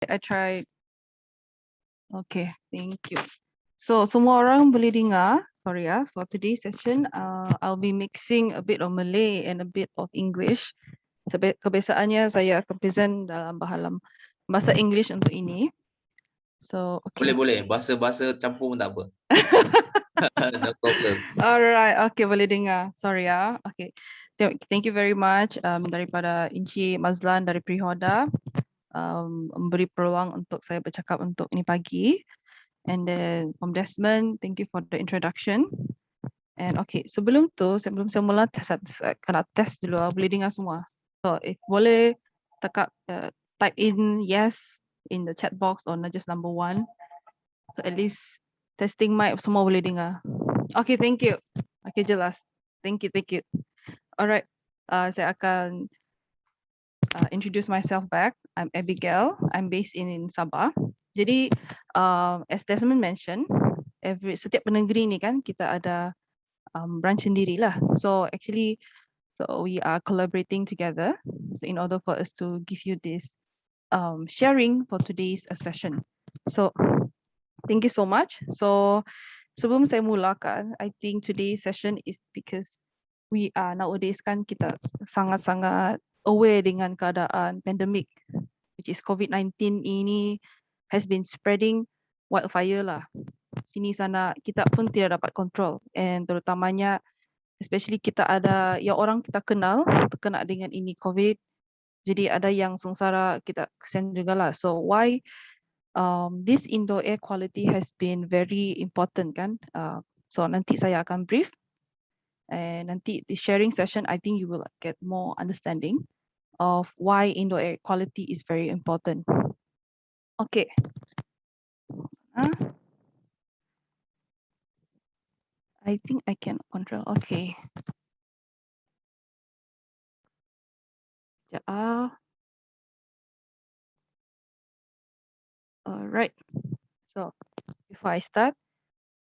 I tried. Okay, thank you. So semua orang boleh dengar. Sorry for today's session. I'll be mixing a bit of Malay and a bit of English. Kebiasaannya saya akan present dalam bahasa English untuk ini. So okay. Boleh. Bahasa campur pun tak apa. No problem. Alright, okay, boleh dengar. Sorry Okay. Thank you very much daripada Encik Mazlan dari Prihoda memberi peluang untuk saya bercakap untuk ini pagi. And then from Desmond, thank you for the introduction. And okay, sebelum saya mula kena test dulu, boleh dengar semua. So if boleh type in yes in the chat box or not just number 1. So at least testing mic semua boleh dengar. Okay, thank you. Okay, jelas. Thank you. Alright, saya akan introduce myself back. I'm Abigail. I'm based in Sabah. Jadi, as Desmond mentioned, setiap penegeri ni kan kita ada branch sendirilah. So actually, we are collaborating together. So in order for us to give you this sharing for today's session. So thank you so much. So sebelum saya mulakan, I think today's session is because we are nowadays kan kita sangat-sangat aware dengan keadaan pandemik, which is COVID-19 ini has been spreading wildfire lah. Sini sana kita pun tidak dapat control, and terutamanya especially kita ada yang orang kita kenal terkena dengan ini COVID, jadi ada yang sengsara, kita kesian juga lah. So why this indoor air quality has been very important kan. So nanti saya akan brief, and nanti the sharing session I think you will get more understanding of why indoor air quality is very important. Okay. I think I can control. Okay. Alright. So before I start,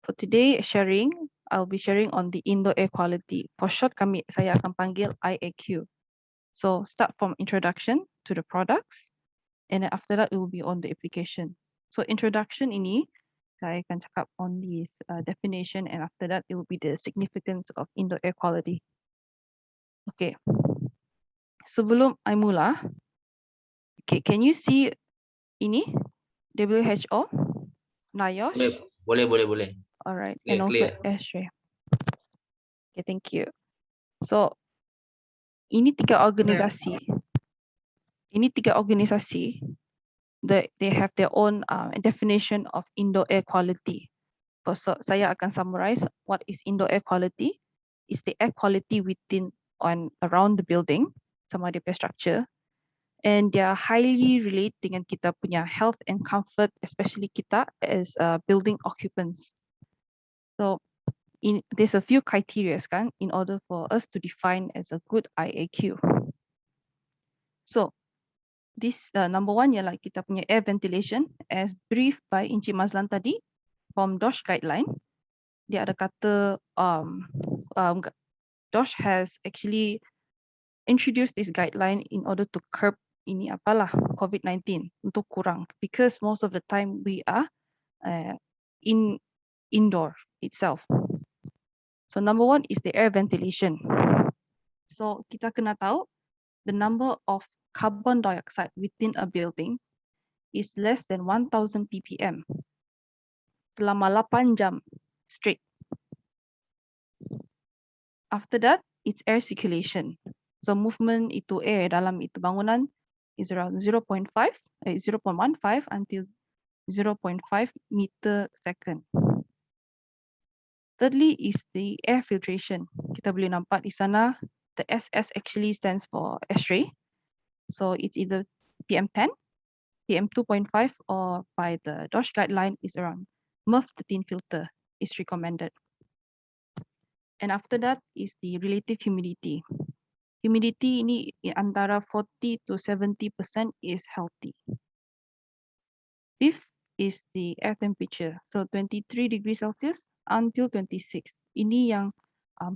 for today sharing, I'll be sharing on the indoor air quality. For short, saya akan panggil IAQ. So start from introduction to the products, and then after that it will be on the application. So introduction ini, saya akan cakap on this definition, and after that it will be the significance of indoor air quality. Okay. Sebelum I mula, okay, can you see ini? WHO? NIOSH? Boleh. Alright, Clear, and also clear. ASHRAE. Okay, thank you. So, ini tiga organisasi. They have their own definition of indoor air quality. So, saya akan summarize what is indoor air quality. It's the air quality within and around the building, sama dia punya structure. And they are highly related dengan kita punya health and comfort, especially kita as building occupants. So, there's a few criteria kan in order for us to define as a good IAQ. So this number 1 ialah kita punya air ventilation as briefed by Encik Mazlan tadi from DOSH guideline. Dia ada kata DOSH has actually introduced this guideline in order to curb ini COVID-19 untuk kurang, because most of the time we are indoor itself. So number 1 is the air ventilation. So kita kena tahu the number of carbon dioxide within a building is less than 1000 ppm selama 8 jam straight. After that, it's air circulation. So movement itu air dalam itu bangunan is around 0.15 until 0.5 meter second. Thirdly is the air filtration. Kita boleh nampak di sana, the SS actually stands for ASHRAE. So it's either PM10, PM2.5, or by the DOSH guideline is around MERV13 filter is recommended. And after that is the relative humidity. Humidity ini antara 40 to 70% is healthy. Fifth is the air temperature. So 23 degrees Celsius until 26. Ini yang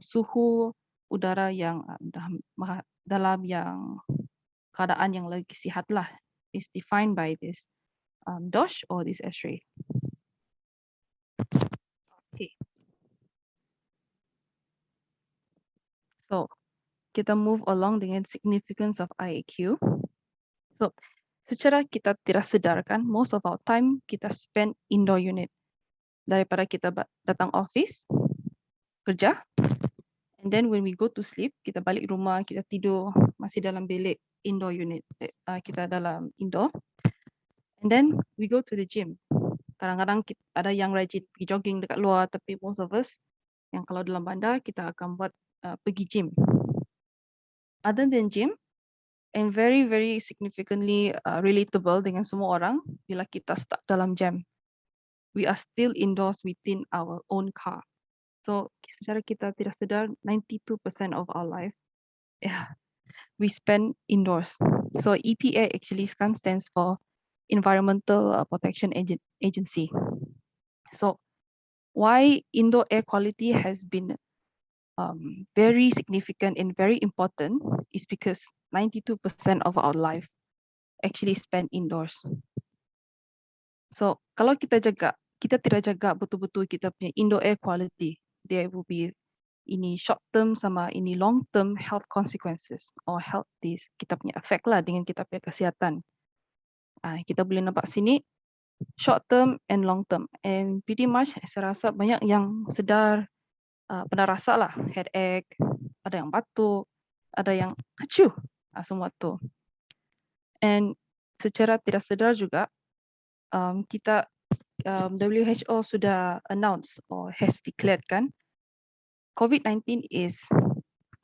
suhu udara yang dalam yang keadaan yang lagi sihat lah, is defined by this DOSH or this X-ray. Okay. So kita move along dengan significance of IAQ. So secara kita tidak sedarkan, most of our time kita spend indoor unit. Daripada kita datang office, kerja, and then when we go to sleep, kita balik rumah, kita tidur masih dalam bilik indoor unit. Kita dalam indoor. And then we go to the gym. Kadang-kadang ada yang rajin pergi jogging dekat luar, tapi most of us yang kalau dalam bandar kita akan buat pergi gym. Other than gym, and very very significantly relatable dengan semua orang, bila kita stuck dalam jam, we are still indoors within our own car. So secara kita tidak sedar, 92% of our life, we spend indoors. So EPA actually stands for Environmental Protection Agency. So why indoor air quality has been very significant and very important is because 92% of our life actually spent indoors. So kalau kita tidak jaga betul-betul kita punya indoor air quality, there will be ini short term sama ini long term health consequences or health this kita punya effect lah dengan kita punya kesihatan. Kita boleh nampak sini short term and long term, and pretty much saya rasa banyak yang sedar pernah rasa lah headache, ada yang batuk, ada yang acuh, semua tu. And secara tidak sedar juga kita WHO sudah announce or has declared kan COVID-19 is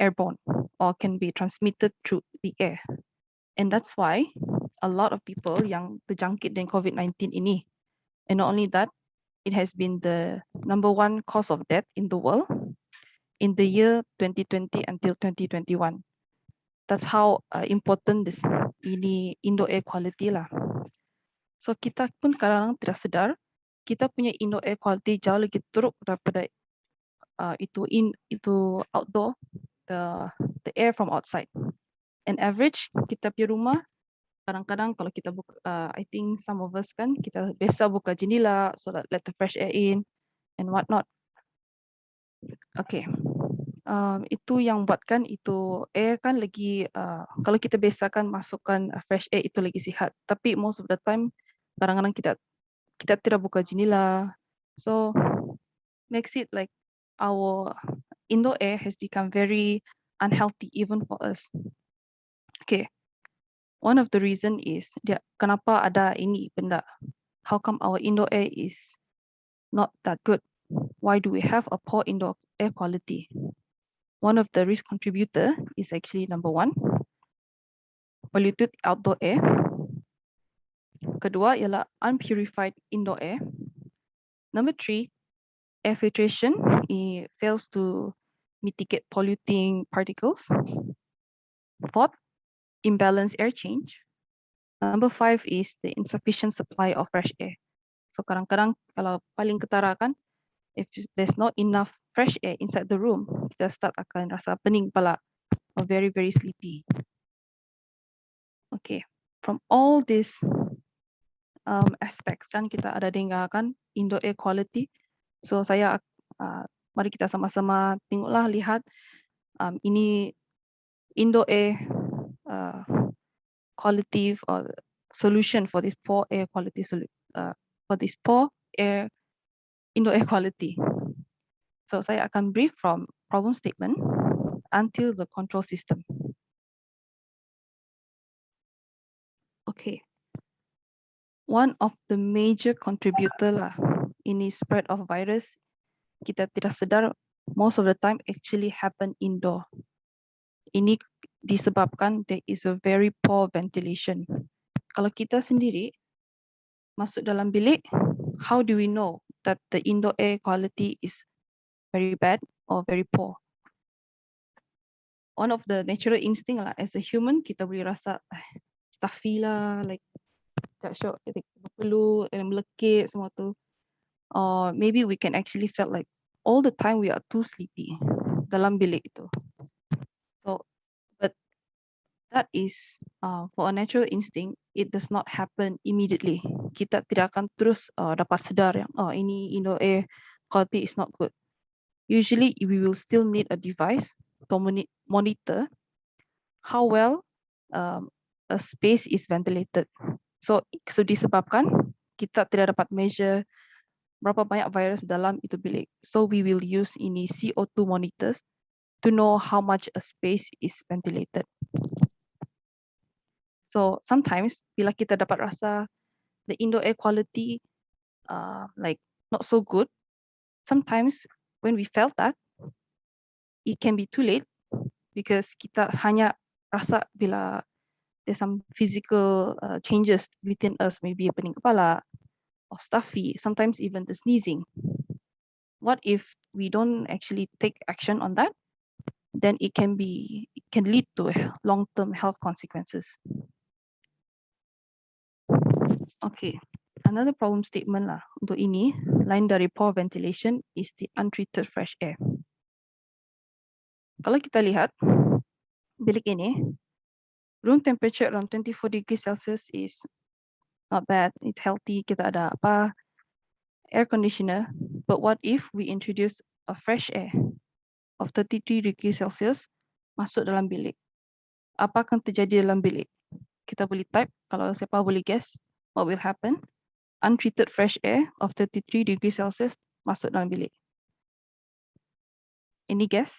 airborne or can be transmitted through the air. And that's why a lot of people yang terjangkit dengan COVID-19 ini, and not only that, it has been the #1 cause of death in the world in the year 2020 until 2021. That's how important this ini indoor air quality lah. So kita pun kadang-kadang tidak sadar, kita punya indoor air quality jauh lagi teruk daripada itu outdoor, the air from outside. And average kita punya rumah, kadang-kadang kalau kita buka, I think some of us kan, kita biasa buka jendela so that let the fresh air in and whatnot. Okay. Itu yang buatkan itu air kan lagi, kalau kita biasakan masukkan fresh air itu lagi sihat. Tapi most of the time, kadang-kadang kita tidak buka jendela. So makes it like our indoor air has become very unhealthy even for us. Okay. One of the reason is kenapa ada ini benda. How come our indoor air is not that good? Why do we have a poor indoor air quality? One of the risk contributor is actually #1, polluted outdoor air. Kedua ialah unpurified indoor air. #3, air filtration fails to mitigate polluting particles. 4th, imbalanced air change. #5 is the insufficient supply of fresh air. So kadang-kadang kalau paling ketara kan, if there's not enough fresh air inside the room, kita start akan rasa pening kepala or very very sleepy. Okay, from all these aspects kan kita ada dengar kan indoor air quality. So saya mari kita sama-sama tengoklah lihat ini indoor air quality or solution for this poor air quality for this poor air indoor air quality. So saya akan brief from problem statement until the control system. Okay. One of the major contributor lah ini spread of virus, kita tidak sedar most of the time actually happen indoor. Ini disebabkan there is a very poor ventilation. Kalau kita sendiri masuk dalam bilik, how do we know that the indoor air quality is very bad or very poor? One of the natural instinct lah as a human, kita boleh rasa stuffy lah, like tak syok, berpeluh, melekit semua tu. Or maybe we can actually feel like all the time we are too sleepy dalam bilik itu. So, but That is for a natural instinct, it does not happen immediately. Kita tidak akan terus dapat sedar yang ini indoor air quality is not good. Usually we will still need a device to monitor how well a space is ventilated. So disebabkan kita tidak dapat measure berapa banyak virus dalam itu bilik. So we will use ini CO2 monitors to know how much a space is ventilated. So sometimes bila kita dapat rasa the indoor air quality like not so good, sometimes when we felt that, it can be too late because kita hanya rasa bila there's some physical changes within us, maybe pening kepala or stuffy, sometimes even the sneezing. What if we don't actually take action on that? Then it can lead to long-term health consequences. Okay, another problem statement lah untuk ini, lain dari poor ventilation is the untreated fresh air. Kalau kita lihat bilik ini, room temperature around 24 degrees Celsius is not bad, it's healthy, kita ada air conditioner, but what if we introduce a fresh air of 33 degrees Celsius masuk dalam bilik? Apa akan terjadi dalam bilik? Kita boleh type, kalau siapa boleh guess what will happen. Untreated fresh air of 33 degrees Celsius masuk dalam bilik. Any guess?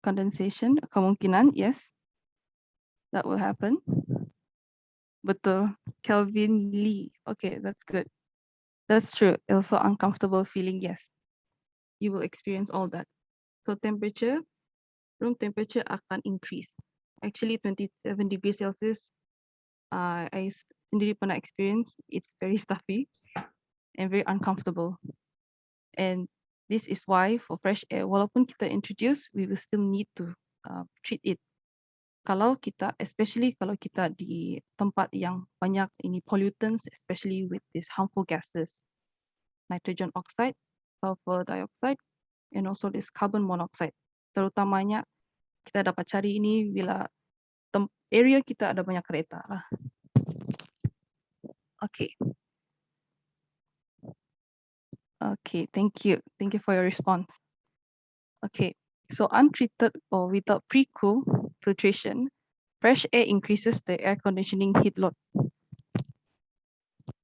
Condensation, kemungkinan, yes. That will happen. Betul. Kelvin Lee. Okay, that's good. That's true. Also uncomfortable feeling, yes. You will experience all that. So temperature, room temperature akan increase. Actually 27 degrees Celsius, I sendiri pernah experience, it's very stuffy and very uncomfortable. And this is why for fresh air, walaupun kita introduce, we will still need to treat it. Kalau kita, especially kalau kita di tempat yang banyak ini pollutants, especially with these harmful gases, nitrogen oxide, sulfur dioxide, and also this carbon monoxide. Terutamanya kita dapat cari ini bila area kita ada banyak kereta lah. Okay. Okay, thank you. Thank you for your response. Okay, so untreated or without pre-cool filtration, fresh air increases the air conditioning heat load.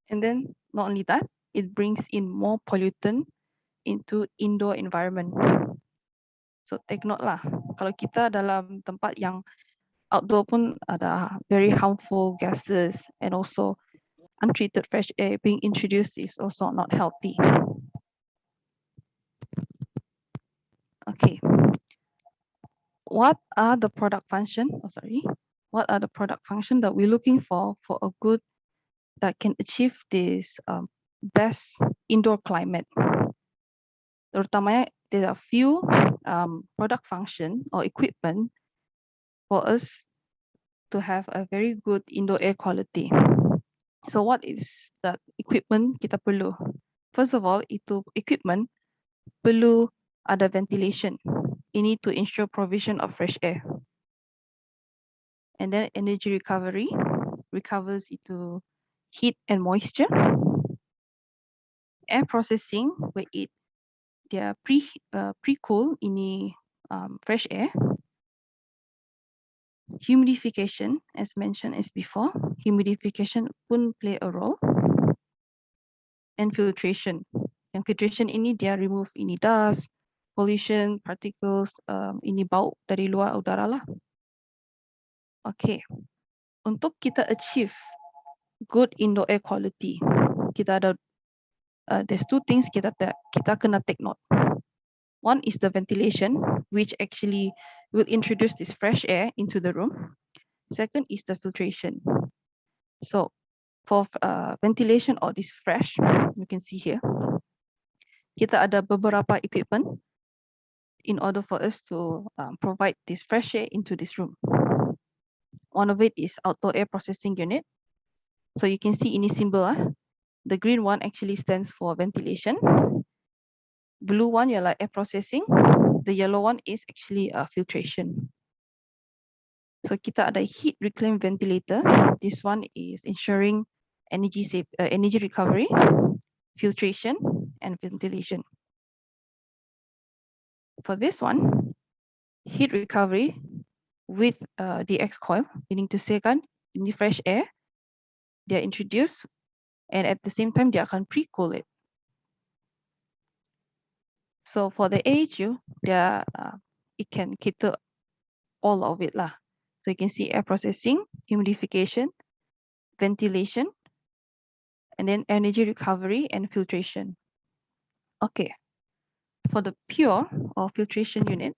And then not only that, it brings in more pollutant into indoor environment. So take note lah, kalau kita dalam tempat yang outdoor pun ada very harmful gases and also untreated fresh air being introduced is also not healthy. Okay. What are the product function? What are the product function that we're looking for a good that can achieve this best indoor climate? Terutamanya, there are few product function or equipment for us to have a very good indoor air quality. So what is that equipment kita perlu? First of all, itu equipment perlu ada ventilation. You need to ensure provision of fresh air. And then energy recovery recovers into heat and moisture. Air processing, where dia pre-cool ini fresh air. Humidification, as mentioned as before, humidification pun play a role. And filtration. Yang filtration ini dia remove ini dust, pollution, particles, ini bau dari luar udara lah. Okay. Untuk kita achieve good indoor air quality, kita ada there's two things kita kena take note. One is the ventilation, which actually will introduce this fresh air into the room. Second is the filtration. So for ventilation or this fresh, you can see here, kita ada beberapa equipment in order for us to provide this fresh air into this room. One of it is outdoor air processing unit. So you can see ini symbol, the green one actually stands for ventilation. Blue one ialah air processing, the yellow one is actually a filtration. So kita ada heat reclaim ventilator. This one is ensuring energy recovery, filtration, and ventilation. For this one, heat recovery with DX coil, meaning to say kan, in the fresh air, they are introduced, and at the same time, they akan pre-cool it. So for the AHU, it can cater all of it lah. So you can see air processing, humidification, ventilation, and then energy recovery and filtration. Okay, for the pure or filtration unit,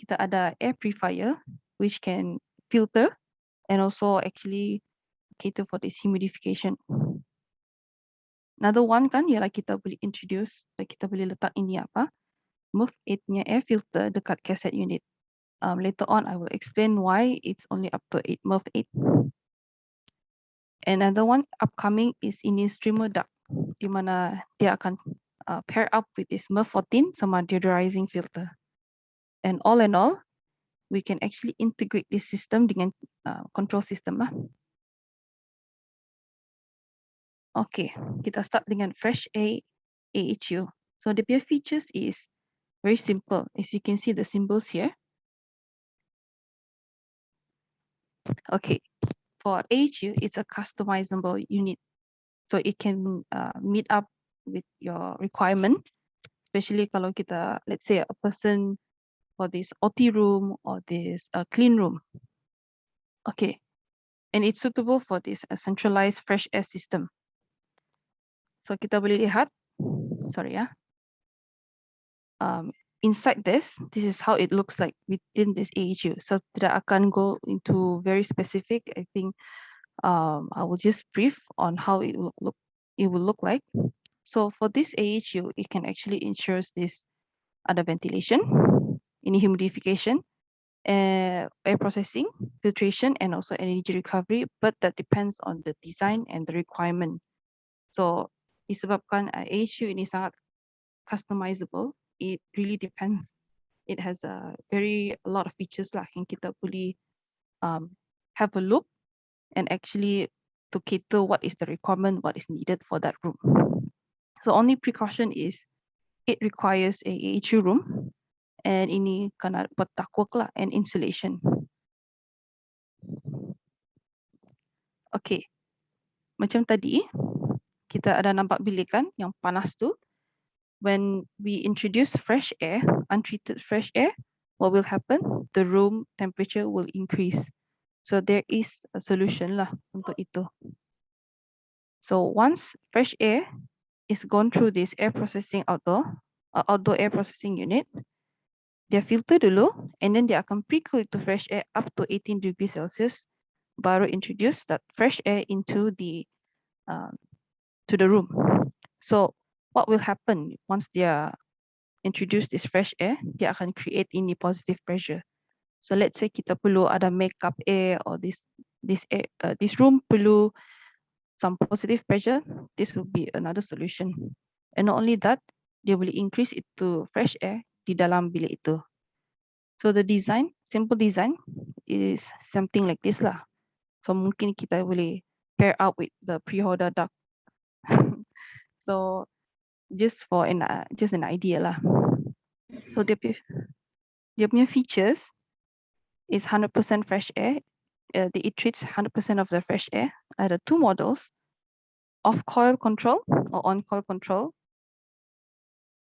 kita ada air purifier, which can filter and also actually cater for this humidification. Another one kan ialah kita boleh introduce, kita boleh letak ini apa, MERV 8 nya air filter dekat cassette unit. Later on, I will explain why it's only up to MERV 8. Another one upcoming is ini streamer duct, di mana dia akan pair up with this MERV 14 sama deodorizing filter. And all in all, we can actually integrate this system dengan control system lah. Okay, kita start dengan fresh air AHU. So the features is very simple. As you can see the symbols here. Okay, for AHU, it's a customizable unit. So it can meet up with your requirement, especially kalau kita, let's say a person for this OT room or this clean room. Okay, and it's suitable for this centralized fresh air system. So kita boleh lihat, sorry ya. Inside this is how it looks like within this AHU. So tidak akan go into very specific. I think I will just brief on how it will look like. So for this AHU, it can actually ensures this other ventilation, any humidification, air processing, filtration, and also energy recovery. But that depends on the design and the requirement. So disebabkan AHU ini sangat customizable, it really depends. It has a lot of features lah yang kita boleh have a look and actually to cater what is the requirement, what is needed for that room. So only precaution is it requires a AHU room and ini kena buat ductwork lah and insulation. Okay, macam tadi kita ada nampak bilik kan yang panas tu. When we introduce fresh air, untreated fresh air, what will happen? The room temperature will increase. So there is a solution lah untuk itu. So once fresh air is gone through this air processing outdoor air processing unit, dia filter dulu and then dia akan pre-cool itu fresh air up to 18 degrees Celsius, baru introduce that fresh air into the to the room. So what will happen once dia introduce this fresh air, dia akan create ini positive pressure. So let's say kita perlu ada makeup air or this room perlu some positive pressure, this will be another solution. And not only that, dia boleh increase itu fresh air di dalam bilik itu. So the design, simple design is something like this lah. So mungkin kita boleh pair up with the pre-holder duct. So just for an idea lah. So dia punya features is 100% fresh air. It treats 100% of the fresh air. Ada two models, off coil control or on coil control.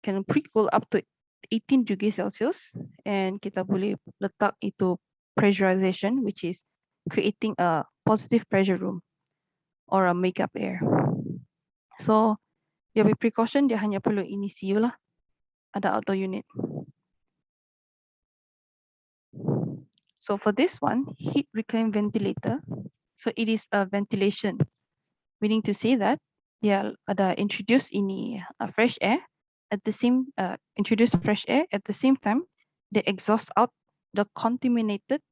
Can pre-cool up to 18 degrees Celsius, and kita boleh letak itu pressurization, which is creating a positive pressure room or a makeup air. So dia punya precaution dia hanya perlu ini CU lah, ada outdoor unit. So for this one, heat reclaim ventilator. So it is a ventilation, meaning to say that dia ada introduce ini fresh air at the same introduce fresh air at the same time they exhaust out the contaminated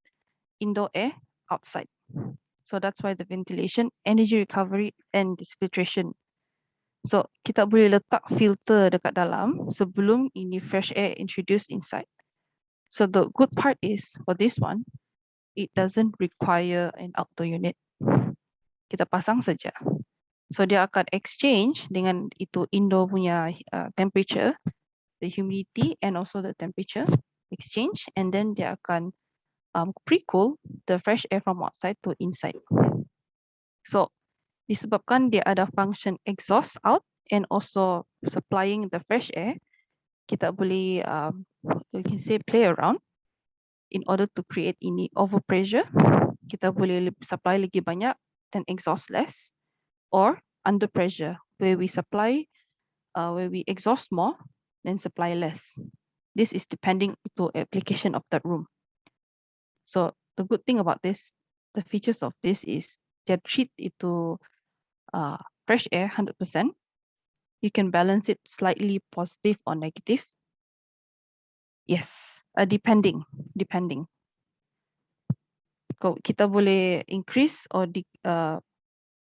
indoor air outside. So that's why the ventilation, energy recovery, and this filtration. So kita boleh letak filter dekat dalam sebelum ini fresh air introduced inside. So the good part is for this one, it doesn't require an outdoor unit. Kita pasang saja. So dia akan exchange dengan itu indoor punya temperature, the humidity and also the temperature exchange, and then dia akan pre-cool the fresh air from outside to inside. So disebabkan dia ada function exhaust out and also supplying the fresh air, kita boleh we can say play around in order to create ini overpressure. Kita boleh supply lagi banyak dan exhaust less, or under pressure where we supply where we exhaust more then supply less. This is depending to application of that room. So the good thing about this, the features of this is dia treat itu fresh air 100%. You can balance it slightly positive or negative. Yes, depending. Kita boleh increase or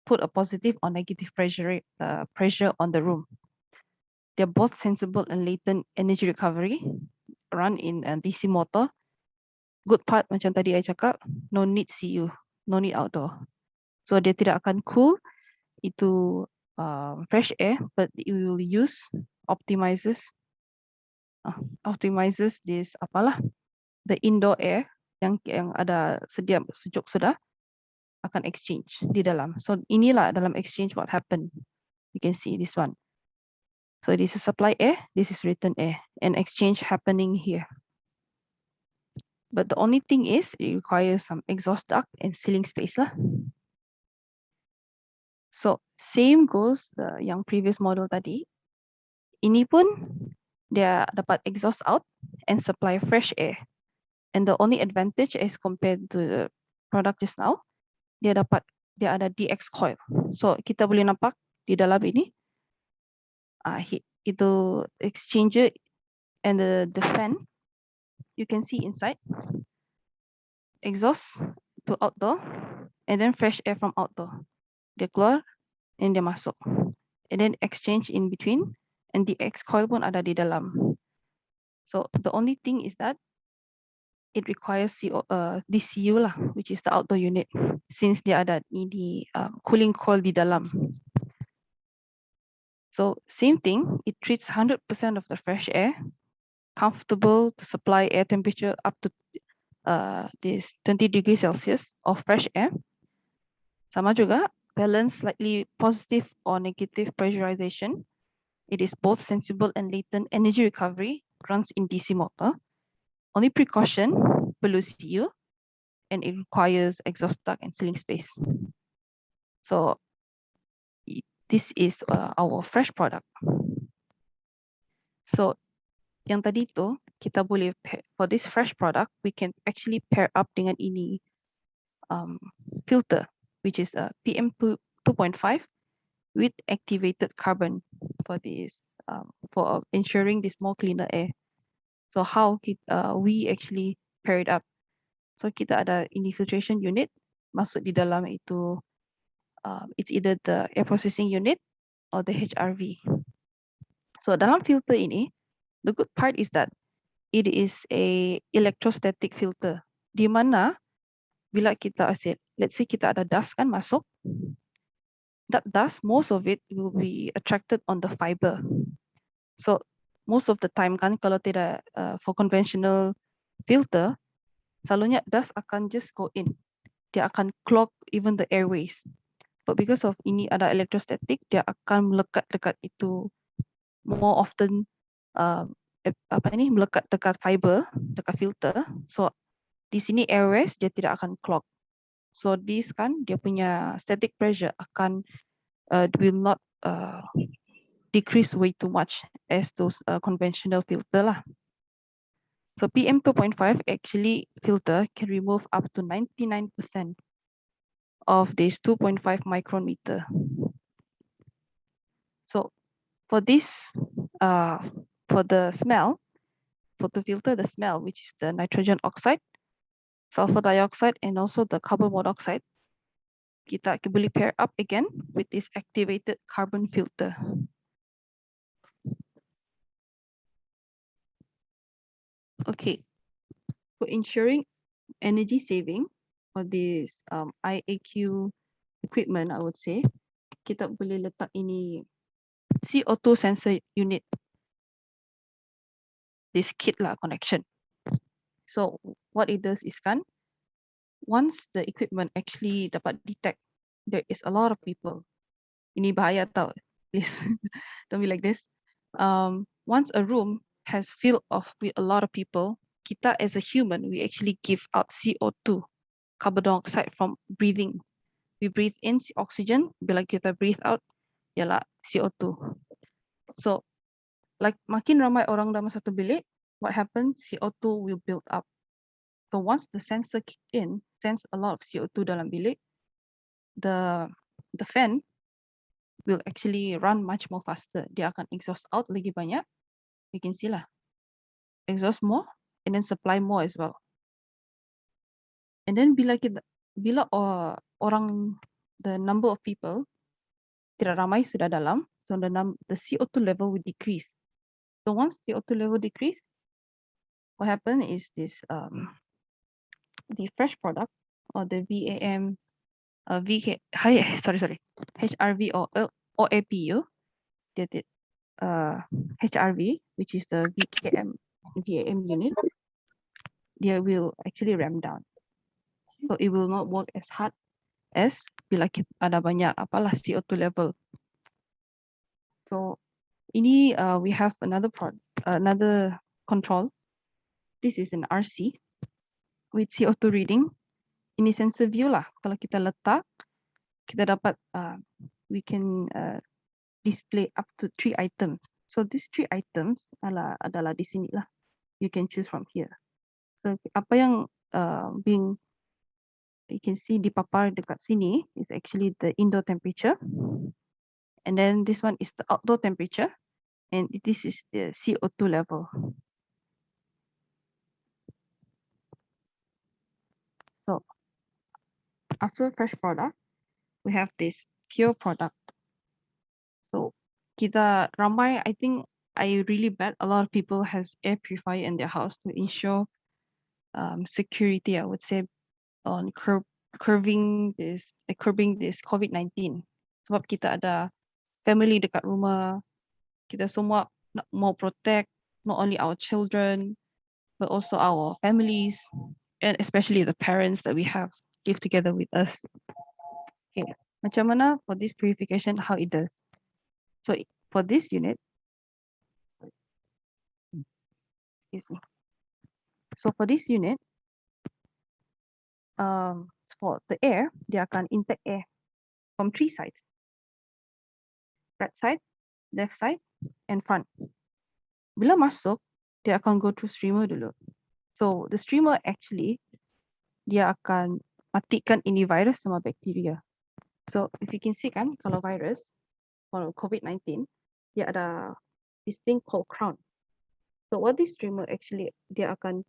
put a positive or negative pressure on the room. They're both sensible and latent energy recovery, run in a DC motor. Good part macam tadi I cakap, no need CU, no need outdoor. So dia tidak akan cool itu fresh air, but it will optimizes this the indoor air yang ada sejuk sudah akan exchange di dalam. So inilah dalam exchange what happened. You can see this one. So this is supply air, this is return air, and exchange happening here. But the only thing is it requires some exhaust duct and ceiling space lah. So same goes the yang previous model tadi. Ini pun dia dapat exhaust out and supply fresh air. And the only advantage as compared to the product just now, dia ada DX coil. So kita boleh nampak di dalam ini itu exchanger and the fan, you can see inside exhaust to outdoor and then fresh air from outdoor. Dia keluar and dia masuk, and then exchange in between, and the X coil pun ada di dalam. So the only thing is that it requires DCU lah, which is the outdoor unit, since dia ada ini cooling coil di dalam. So same thing, it treats 100% of the fresh air, comfortable to supply air temperature up to this 20 degrees Celsius of fresh air. Sama juga, balance slightly positive or negative pressurization. It is both sensible and latent energy recovery, runs in DC motor. Only precaution, perlu CU, and it requires exhaust duct and ceiling space. So this is our fresh product. So yang tadi tu, kita boleh for this fresh product, we can actually pair up dengan ini filter, which is a PM2.5 with activated carbon for this, for ensuring this more cleaner air. So how we actually pair it up? So kita ada ini filtration unit masuk di dalam itu, it's either the air processing unit or the HRV. So dalam filter ini, the good part is that it is a electrostatic filter, di mana bila kita let's say kita ada dust kan masuk, that dust, most of it will be attracted on the fiber. So most of the time kan kalau tidak for conventional filter, selalunya dust akan just go in. Dia akan clog even the airways. But because of ini ada electrostatic, dia akan melekat dekat itu more often melekat dekat fiber, dekat filter. So di sini airways dia tidak akan clog. So this kan dia punya static pressure akan will not decrease way too much as those conventional filter lah. So PM2.5 actually filter can remove up to 99% of this 2.5 micrometer. So for this, for the smell, to filter the smell, which is the nitrogen oxide, sulfur dioxide, and also the carbon monoxide, kita boleh pair up again with this activated carbon filter. Okay, For ensuring energy saving for this IAQ equipment, I would say, kita boleh letak ini CO2 sensor unit, this kit lah connection. So what it does is kan, once the equipment actually dapat detect there is a lot of people, ini bahaya tau, please don't be like this. Once a room has filled of with a lot of people, kita as a human, we actually give out CO2, carbon dioxide from breathing. We breathe in oxygen, bila kita breathe out, ialah CO2. So, like makin ramai orang dalam satu bilik, what happens? CO2 will build up. So once the sensor kick in, sense a lot of CO2 dalam bilik, the fan will actually run much more faster. Dia akan exhaust out lagi banyak. You can see lah, exhaust more and then supply more as well. And then bila orang, the number of people tidak ramai sudah dalam, so the CO2 level will decrease. So once CO2 level decrease, what happen is this the fresh product or the VAM HRV or APU, HRV, which is the VAM unit, they will actually ramp down. So it will not work as hard as bila kita ada banyak CO2 level. So ini we have another control. This is an RC with CO2 reading. Ini sensor view lah. Kalau kita letak, kita dapat we can display up to 3 items. So these 3 items adalah di sini lah. You can choose from here. So apa yang you can see dipapar dekat sini is actually the indoor temperature. And then this one is the outdoor temperature. And this is the CO2 level. So after fresh product, we have this pure product. So kita ramai, I think I really bet a lot of people has air purifier in their house to ensure security, I would say, on curbing this COVID-19. Sebab kita ada family dekat rumah, kita semua mau protect not only our children, but also our families, and especially the parents that we have live together with us. Okay, macam mana for this purification, how it does? So for this unit, for the air, dia akan intake air from 3 sides: right side, left side, and front. Bila masuk, dia akan go through streamer dulu. So the streamer actually, dia akan matikan ini virus sama bakteria. So if you can see kan, kalau virus, kalau COVID-19, dia ada this thing called crown. So what this streamer actually, dia akan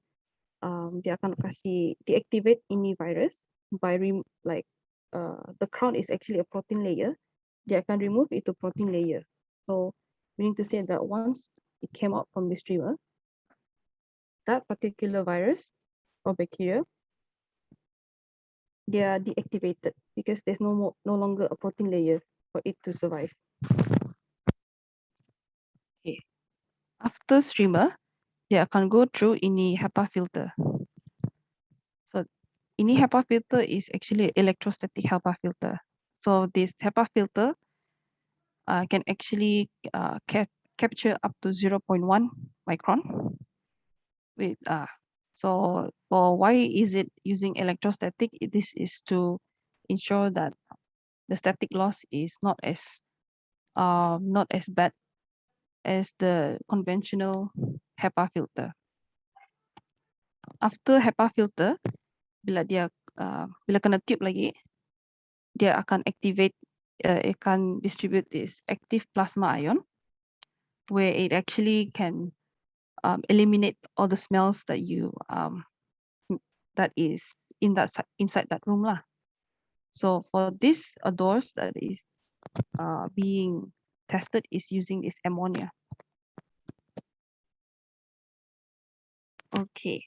kasih deactivate ini virus by the crown is actually a protein layer. Dia akan remove itu protein layer. So we need to say that once it came out from the streamer, that particular virus or bacteria, they are deactivated because there's no longer a protein layer for it to survive. Okay. After streamer, they akan go through ini HEPA filter. So ini HEPA filter is actually electrostatic HEPA filter. So this HEPA filter can actually capture up to 0.1 micron. So for why is it using electrostatic? This is to ensure that the static loss is not as bad as the conventional HEPA filter. After HEPA filter, bila kena tube lagi, dia akan distribute this active plasma ion, where it actually can eliminate all the smells that that is inside that room lah. So for this doors that is being tested is using this ammonia. Okay,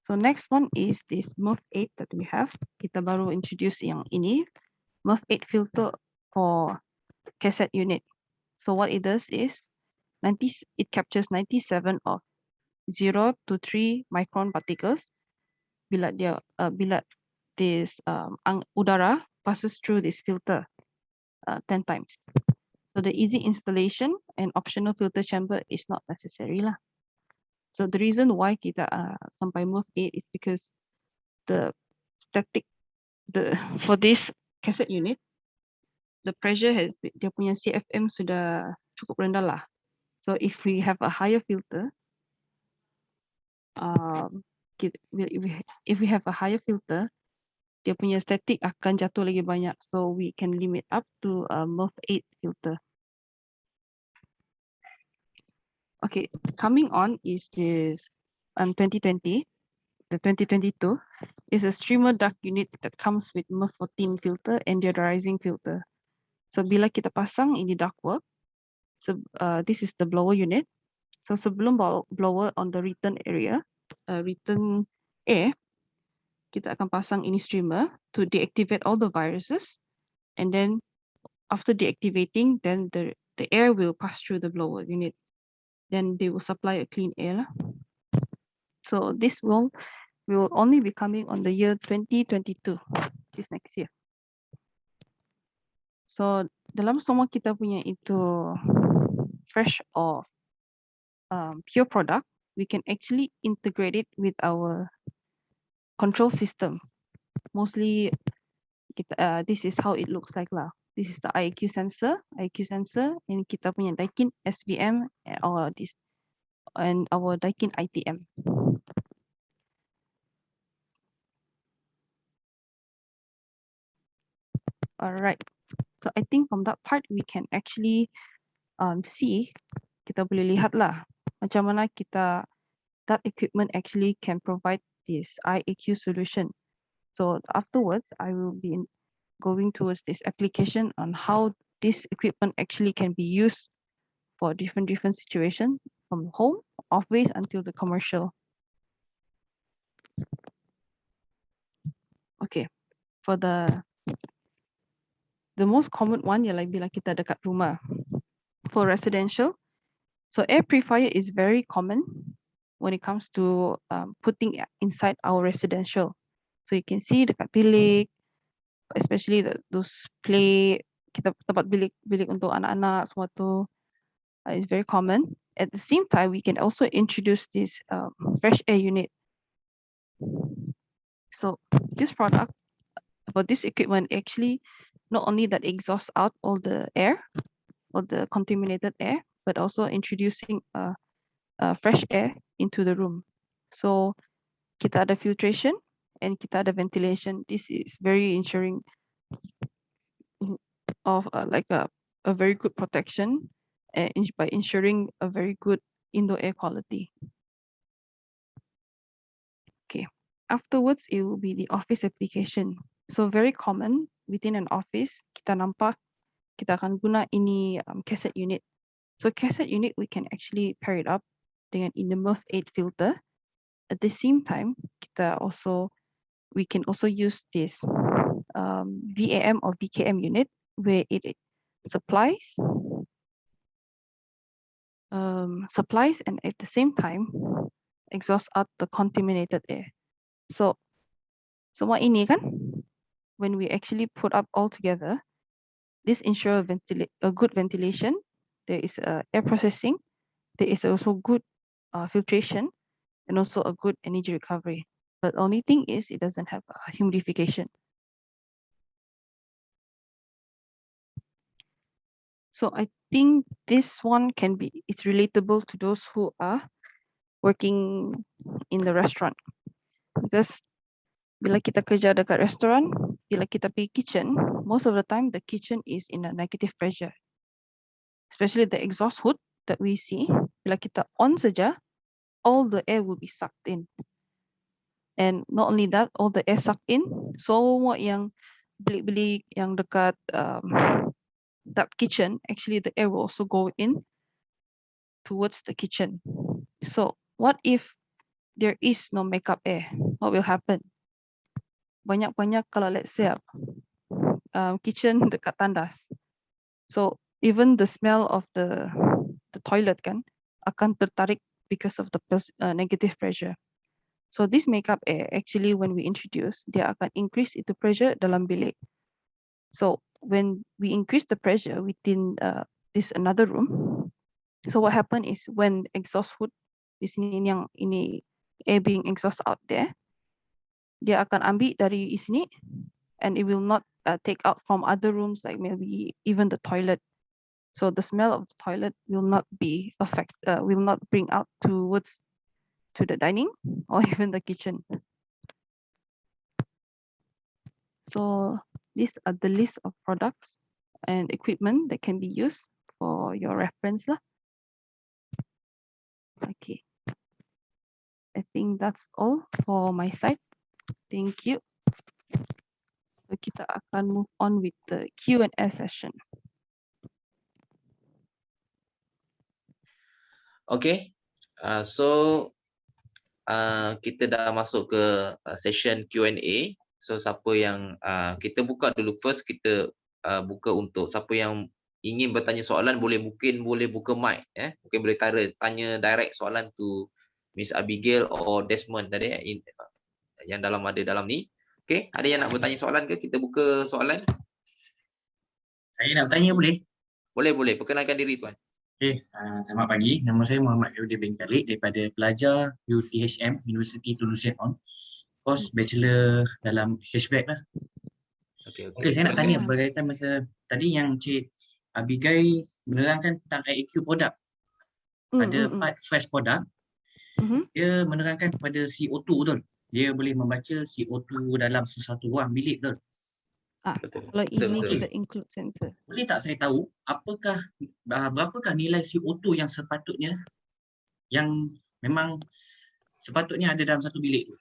So next one is this MUF8 that we have. Kita baru introduce yang ini. MUF8 filter for cassette unit. So what it does is it captures 97 of 0 to 3 micron particles bila this udara passes through this filter 10 times. So the easy installation and optional filter chamber is not necessary lah. So the reason why kita sampai MUF8 is because the static for this cassette unit, the pressure dia punya CFM sudah cukup rendah lah. So if we have a higher filter, if we have a higher filter, dia punya static akan jatuh lagi banyak. So we can limit up to a MUF8 filter. Okay, coming on is this 2020, the 2022 is a streamer duct unit that comes with MUF14 filter and deodorizing filter. So bila kita pasang ini ductwork, so this is the blower unit. So sebelum blower on the return area, return air, kita akan pasang ini streamer to deactivate all the viruses, and then after deactivating, then the air will pass through the blower unit. Then they will supply a clean air. So this will only be coming on the year 2022, this next year. So dalam semua kita punya itu fresh or pure product, we can actually integrate it with our control system. Mostly this is how it looks like lah. This is the IQ sensor, and kita punya Daikin SVM and our Daikin ITM. All right. So I think from that part we can actually see, kita boleh lihat lah macam mana that equipment actually can provide this IAQ solution. So afterwards, I will be going towards this application on how this equipment actually can be used for different situations, from home, office, until the commercial. Okay, for the most common one ialah bila kita dekat rumah. For residential, so air purifier is very common when it comes to putting inside our residential. So you can see dekat bilik, especially those play, kita tempat bilik untuk anak-anak semua tu is very common. At the same time, we can also introduce this fresh air unit. So this product, for this equipment, actually not only that exhausts out all the air, all the contaminated air, but also introducing fresh air into the room. So kita ada filtration and kita ada ventilation. This is very ensuring of like a very good protection by ensuring a very good indoor air quality. Okay, afterwards it will be the office application. So very common within an office, kita nampak kita akan guna ini cassette unit. So cassette unit we can actually pair it up dengan ini MUF8 filter. At the same time, we can also use this VAM or VKM unit where it supplies and at the same time exhausts out the contaminated air. So semua ini kan, when we actually put up all together, this ensures a good ventilation. There is air processing. There is also good filtration and also a good energy recovery. But the only thing is it doesn't have humidification. So I think this one it's relatable to those who are working in the restaurant, because bila kita kerja dekat restaurant, bila kita pergi kitchen, most of the time the kitchen is in a negative pressure, especially the exhaust hood that we see. Bila kita on saja, all the air will be sucked in, and not only that, all the air sucked in, semua yang bilik-bilik yang dekat that kitchen, actually the air will also go in towards the kitchen. So what if there is no makeup air, what will happen? Banyak-banyak kalau let's say kitchen dekat tandas. So even the smell of the toilet kan akan tertarik because of the negative pressure. So this makeup air actually when we introduce, dia akan increase itu pressure dalam bilik. So when we increase the pressure within this another room, so what happen is when exhaust hood di sini yang ini air being exhaust out there, dia akan ambil dari sini and it will not take out from other rooms like maybe even the toilet. So the smell of the toilet will not be will not bring out towards to the dining or even the kitchen. So these are the list of products and equipment that can be used for your reference lah. Okay. I think that's all for my side. Thank you. So kita akan move on with the Q&A session. Okay. So kita dah masuk ke session Q&A. So siapa yang kita buka dulu first, kita buka untuk siapa yang ingin bertanya soalan boleh buka mic, mungkin boleh tanya direct soalan tu Ms.Abigail or Desmond tadi yang ada dalam ni. Okay, ada yang nak bertanya soalan ke? Kita buka soalan. Saya nak bertanya boleh? Boleh. Perkenalkan diri tuan. Okay, selamat pagi. Nama saya Muhammad Yudi bin Khalid daripada pelajar UTHM, University Toulouse On. Course Bachelor dalam HVAC lah. Okay, saya nak tanya berkaitan masa tadi yang Cik Abigail menerangkan tentang IAQ produk. Pada part fresh product, dia menerangkan kepada CO2 betul. Dia boleh membaca CO2 dalam sesuatu ruang bilik betul. Kalau ini kita include sensor. Boleh tak saya tahu berapakah nilai CO2 yang sepatutnya yang memang sepatutnya ada dalam satu bilik tu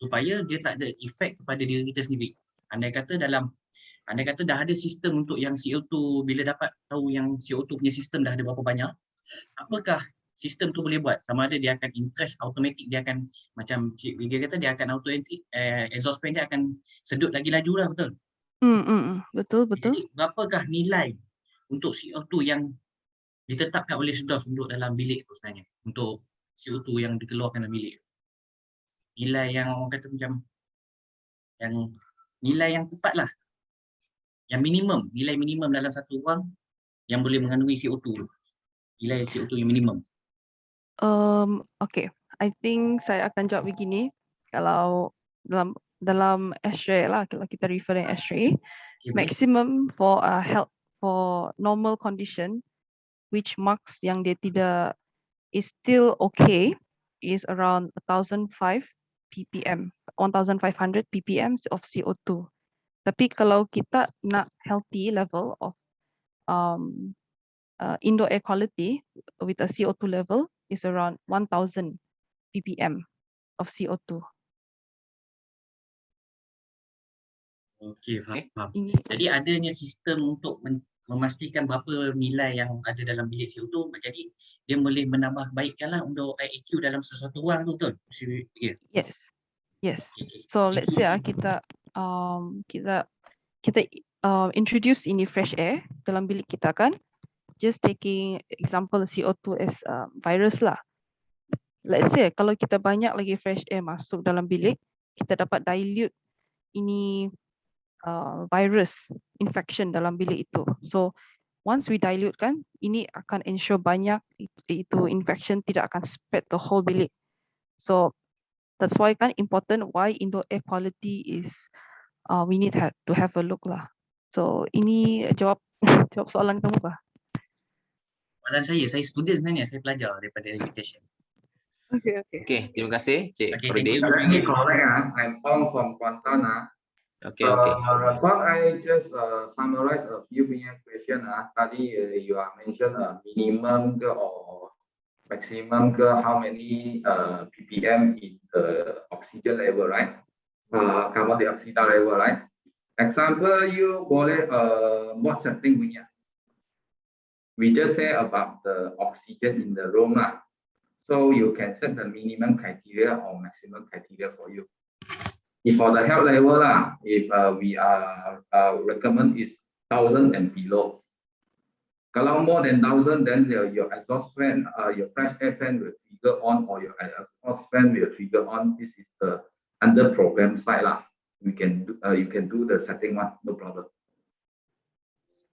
supaya dia tak ada efek kepada diri kita sendiri. Andai kata dah ada sistem untuk yang CO2, bila dapat tahu yang CO2 punya sistem dah ada berapa banyak, apakah sistem tu boleh buat? Sama ada dia akan increase automatic, dia akan macam Cik Abigail kata, dia akan automatic exhaust fan dia akan sedut lagi laju lah, betul? Betul. Jadi berapakah nilai untuk CO2 yang ditetapkan oleh SDOS untuk dalam bilik tu sebenarnya, untuk CO2 yang dikeluarkan dalam bilik? Nilai yang orang kata macam yang nilai yang tepat lah, yang minimum, nilai minimum dalam satu ruang yang boleh mengandungi CO2, nilai CO2 yang minimum. Okay, I think saya akan jawab begini. Kalau dalam X-ray lah, kalau kita refer dengan X-ray, maximum for health for normal condition, which marks yang dia tidak is still okay, is around 1,500 ppm, 1,500 ppm of CO2. Tapi kalau kita nak healthy level of indoor air quality with a CO2 level is around 1,000 ppm of CO2. Okey, faham. Jadi adanya sistem untuk memastikan berapa nilai yang ada dalam bilik CO2, jadi dia boleh menambah baikkanlah untuk IAQ dalam sesuatu ruang tu, betul? Yes. So let's say kita introduce ini fresh air dalam bilik kita kan, just taking example CO2 as virus lah. Let's say kalau kita banyak lagi fresh air masuk dalam bilik, kita dapat dilute ini virus infection dalam bilik itu. So once we dilute kan, ini akan ensure banyak itu infection tidak akan spread the whole bilik. So that's why kan important why indoor air quality is we need to have a look lah. So ini jawab soalan kamu kah? Soalan saya student sebenarnya, saya pelajar daripada Filtration. Okay, terima kasih Cik Prodin. I'm Ong from Kuantan. Okay. But I just summarize a few question. Tadi you are mentioned minimum or maximum how many ppm in the oxygen level, right? Carbon dioxide level, right? Example, you boleh what setting we just say about the oxygen in the room lah. So you can set the minimum criteria or maximum criteria for you. If for the health level lah, if we are recommend is 1,000 and below. Kalau more than 1,000, then your exhaust fan, your fresh air fan will trigger on, or your exhaust fan will trigger on. This is the under program side lah. You can do the setting one, no problem.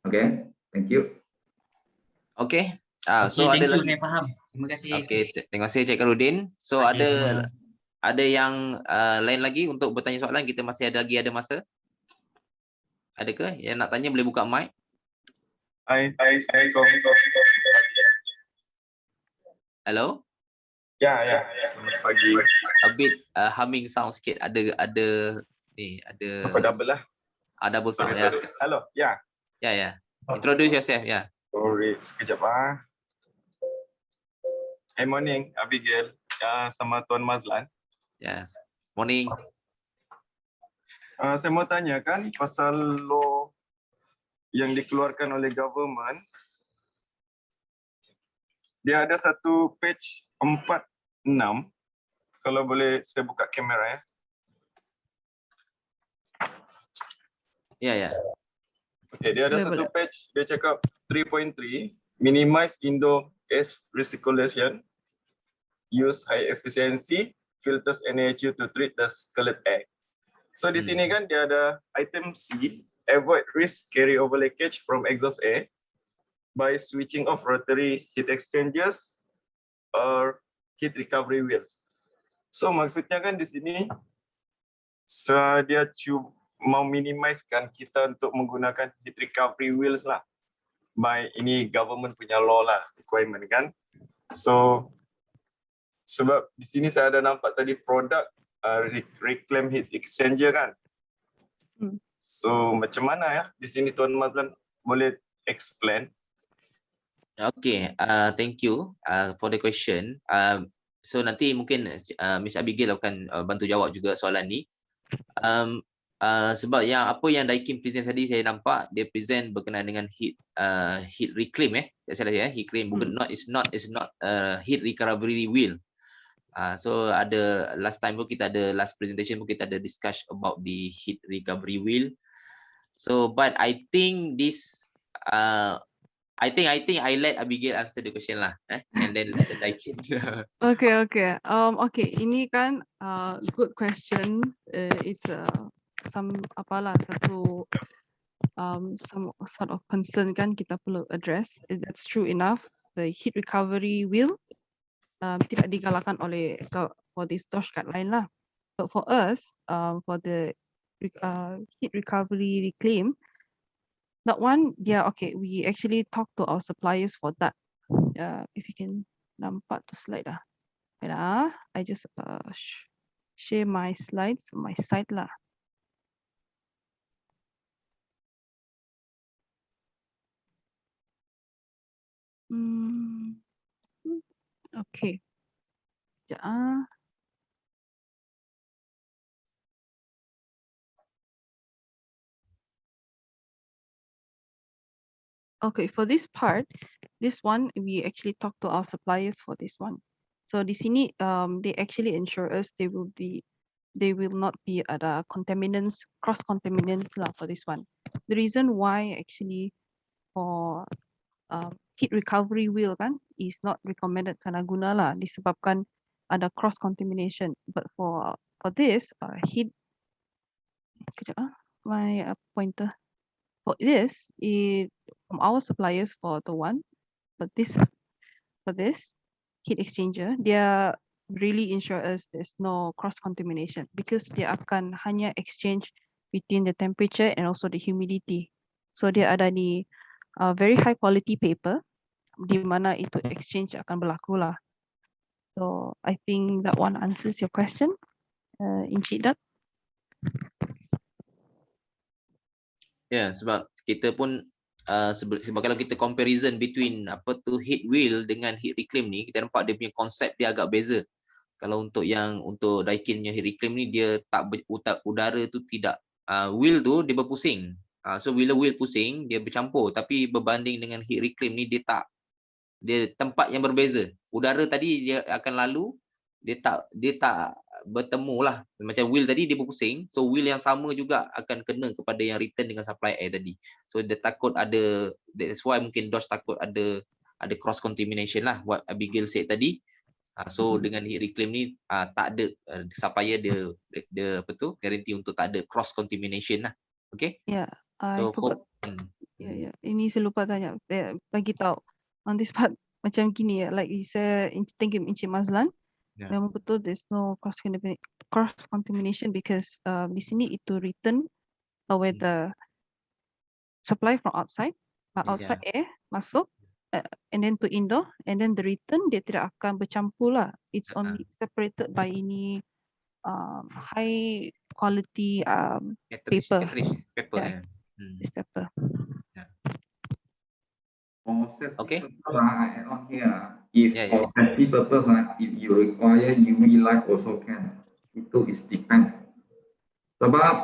Okay, thank you. Okay. Okay, So thank ada you, lagi. saya faham. Terima kasih. Okay, terima kasih Cik Karudin. So Okay, sama. ada yang lain lagi untuk bertanya soalan? Kita masih ada masa. Ada ke yang nak tanya, boleh buka mic? Hello? Ya, selamat pagi. A bit humming sound sikit. Ada Apa double lah? double sound. Sorry. Ya. Hello, ya. Ya. Introduce yourself, ya. Sorry, sekejap ah. Hey, morning, Abigail. Sama Tuan Mazlan. Yes. Morning. Saya mau tanya kan pasal law yang dikeluarkan oleh government. Dia ada satu page 46. Kalau boleh saya buka kamera ya. Ya. Okay, dia ada satu page, dia cakap 3.3, minimize indoor air recirculation, use high efficiency filters NaHU to treat the scarlet egg. So di sini kan dia ada item C, avoid risk carryover leakage from exhaust air by switching off rotary heat exchangers or heat recovery wheels. So maksudnya kan di sini dia mau minimizekan kita untuk menggunakan heat recovery wheels lah. By ini government punya law lah, requirement kan. So sebab di sini saya ada nampak tadi produk reclaim heat exchanger kan. So macam mana ya di sini Tuan Mazlan boleh explain? Okay, thank you for the question. So nanti mungkin Ms. Abigail akan bantu jawab juga soalan ni. Sebab apa yang Daikin present tadi, saya nampak dia present berkenaan dengan heat reclaim heat reclaim, bukan is not heat recovery wheel. So ada last presentation pun kita ada discuss about the heat recovery wheel. So but I think this I think I let Abigail answer the question lah, and then let Daikin. Okay. Ini kan good question. It's some sort of concern kan kita perlu address. That's true enough. The heat recovery wheel tidak digalakkan oleh for this dashcart lain lah. But for us, for the heat recovery reclaim, that one, we actually talk to our suppliers for that. If you can nampak tu slide lah. I just share my slides on my side lah. Okay. Okay, for this part, this one, we actually talk to our suppliers for this one. So di sini, they actually ensure us they will not be contaminants, cross contaminants lah for this one. The reason why actually for heat recovery wheel kan is not recommended karena guna lah disebabkan ada cross contamination. But for this heat, my pointer. For this, from our suppliers for the one, but for this heat exchanger, they really ensure us there's no cross contamination because dia akan hanya exchange between the temperature and also the humidity. So dia ada ni very high quality paper di mana itu exchange akan berlaku lah. So I think that one answers your question, Encik Dat. Ya, sebab kita pun sebab kalau kita comparison between heat wheel dengan heat reclaim ni, kita nampak dia punya konsep dia agak beza. Kalau untuk Daikin punya heat reclaim ni, dia tak udara tu tidak wheel tu dia berpusing. So bila wheel pusing dia bercampur, tapi berbanding dengan heat reclaim ni dia dia tempat yang berbeza. Udara tadi dia akan lalu, dia tak bertemu lah. Macam wheel tadi dia berpusing, so wheel yang sama juga akan kena kepada yang return dengan supply air tadi. So dia takut ada, that's why mungkin Dosh takut ada cross contamination lah, what Abigail said tadi. So dengan reclaim ni tak ada supplier dia apa tu guarantee untuk tak ada cross contamination lah. Okay. Yeah, I So forgot. Ya, ini saya lupa tanya, bagi tahu on this part macam gini ya, like you said, thank you Encik Mazlan. Yeah. Memang betul, there's no cross contamination because di sini itu return with the supply from outside, outside air masuk, and then to indoor, and then the return dia tidak akan bercampur lah. It's only separated by ini high quality paper. Paper. Yeah. This paper. Okay. I add on here. If Yeah, for safety purpose, if you require UV light also can. Itu is depend. Sebab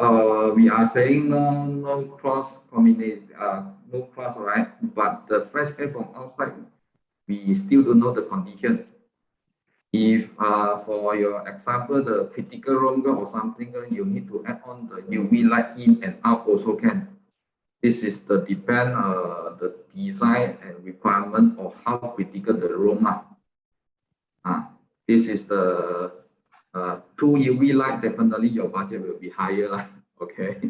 we are saying no cross combination, no cross, right? But the fresh air from outside, we still don't know the condition. If for your example, the critical room or something, you need to add on the UV light in and out also can. This is the depend the design and requirement of how critical the room are. This is the 2 UV light, definitely your budget will be higher lah. Okay.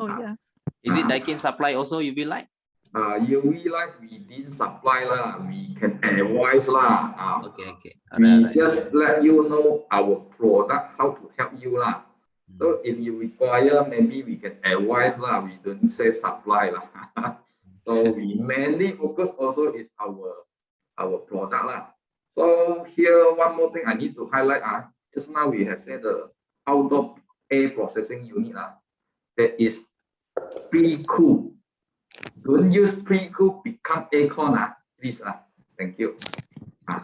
Oh yeah. Is it Daikin supply also UV light? UV light we didn't supply lah. We can advise lah. Okay. We just let you know our product, how to help you lah. So if you require, maybe we can advise lah. We don't say supply lah. So we mainly focus also is our product lah. So here one more thing I need to highlight. Just now we have said the outdoor air processing unit that is pre-cool. Don't use pre-cool become aircon please Thank you.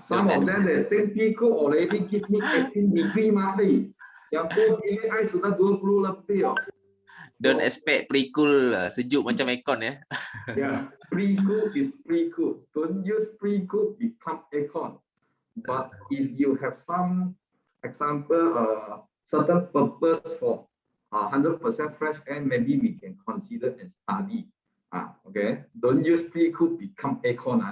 Some of them they think pre-cool already give me 18 degree mati. Yang pun ini I sudah 20 lebih. Don't expect pre-cool sejuk macam aircon ya. Yeah, pre-cool is pre-cool. Don't use pre-cool become aircon. But if you have some example, certain purpose for 100% fresh air, maybe we can consider and study. Okay, don't use pre-cool become aircon.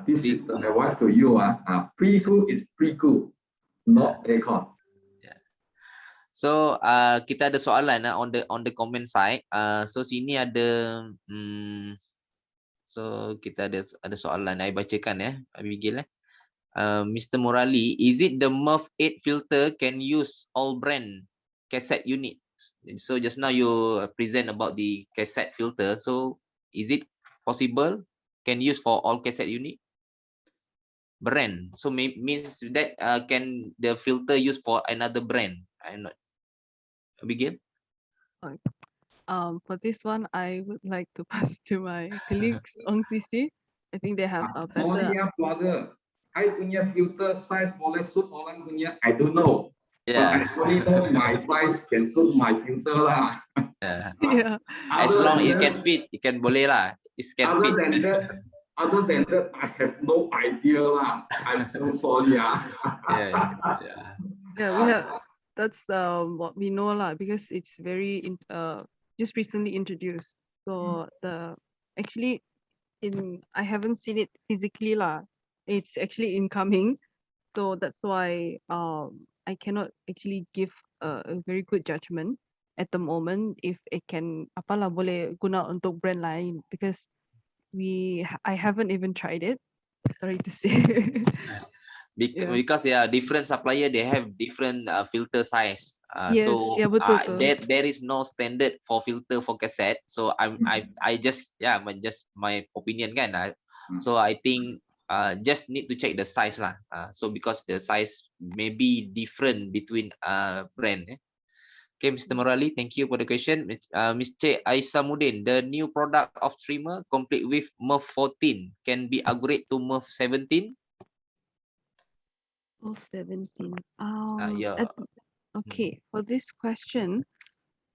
This is the advice to you. Pre-cool is pre-cool, not aircon. So kita ada soalan on the comment side. So sini ada so kita ada soalan. I bacakan ya, Abigail. Mr. Morali, is it the MERV 8 filter can use all brand cassette units? So just now you present about the cassette filter. So is it possible can use for all cassette unit? Brand. So means that can the filter use for another brand? I'm not. Abigail? For this one, I would like to pass to my colleagues on CC. I think they have a better. Sorry brother, I punya filter size boleh suit orang punya, I don't know. Yeah. But I only know my size can suit my filter lah. Yeah. As long it can fit, it can boleh lah. It can fit. Other than that, I have no idea lah. I'm so sorry. Yeah, we have. That's what we know lah, because it's very just recently introduced. So actually I haven't seen it physically lah. It's actually incoming, so that's why I cannot actually give a very good judgment at the moment if it can apalah boleh guna untuk brand lain, because I haven't even tried it. Sorry to say. Because different supplier, they have different filter size. Yes, so betul. there is no standard for filter for cassette. So I just just my opinion kan. So I think just need to check the size lah. So because the size may be different between brand. Okay, Mr. Morali, thank you for the question. Mr. Aisamuddin, the new product of streamer complete with MERV 14 can be upgraded to MERV 17? MERV 17. Okay, for this question,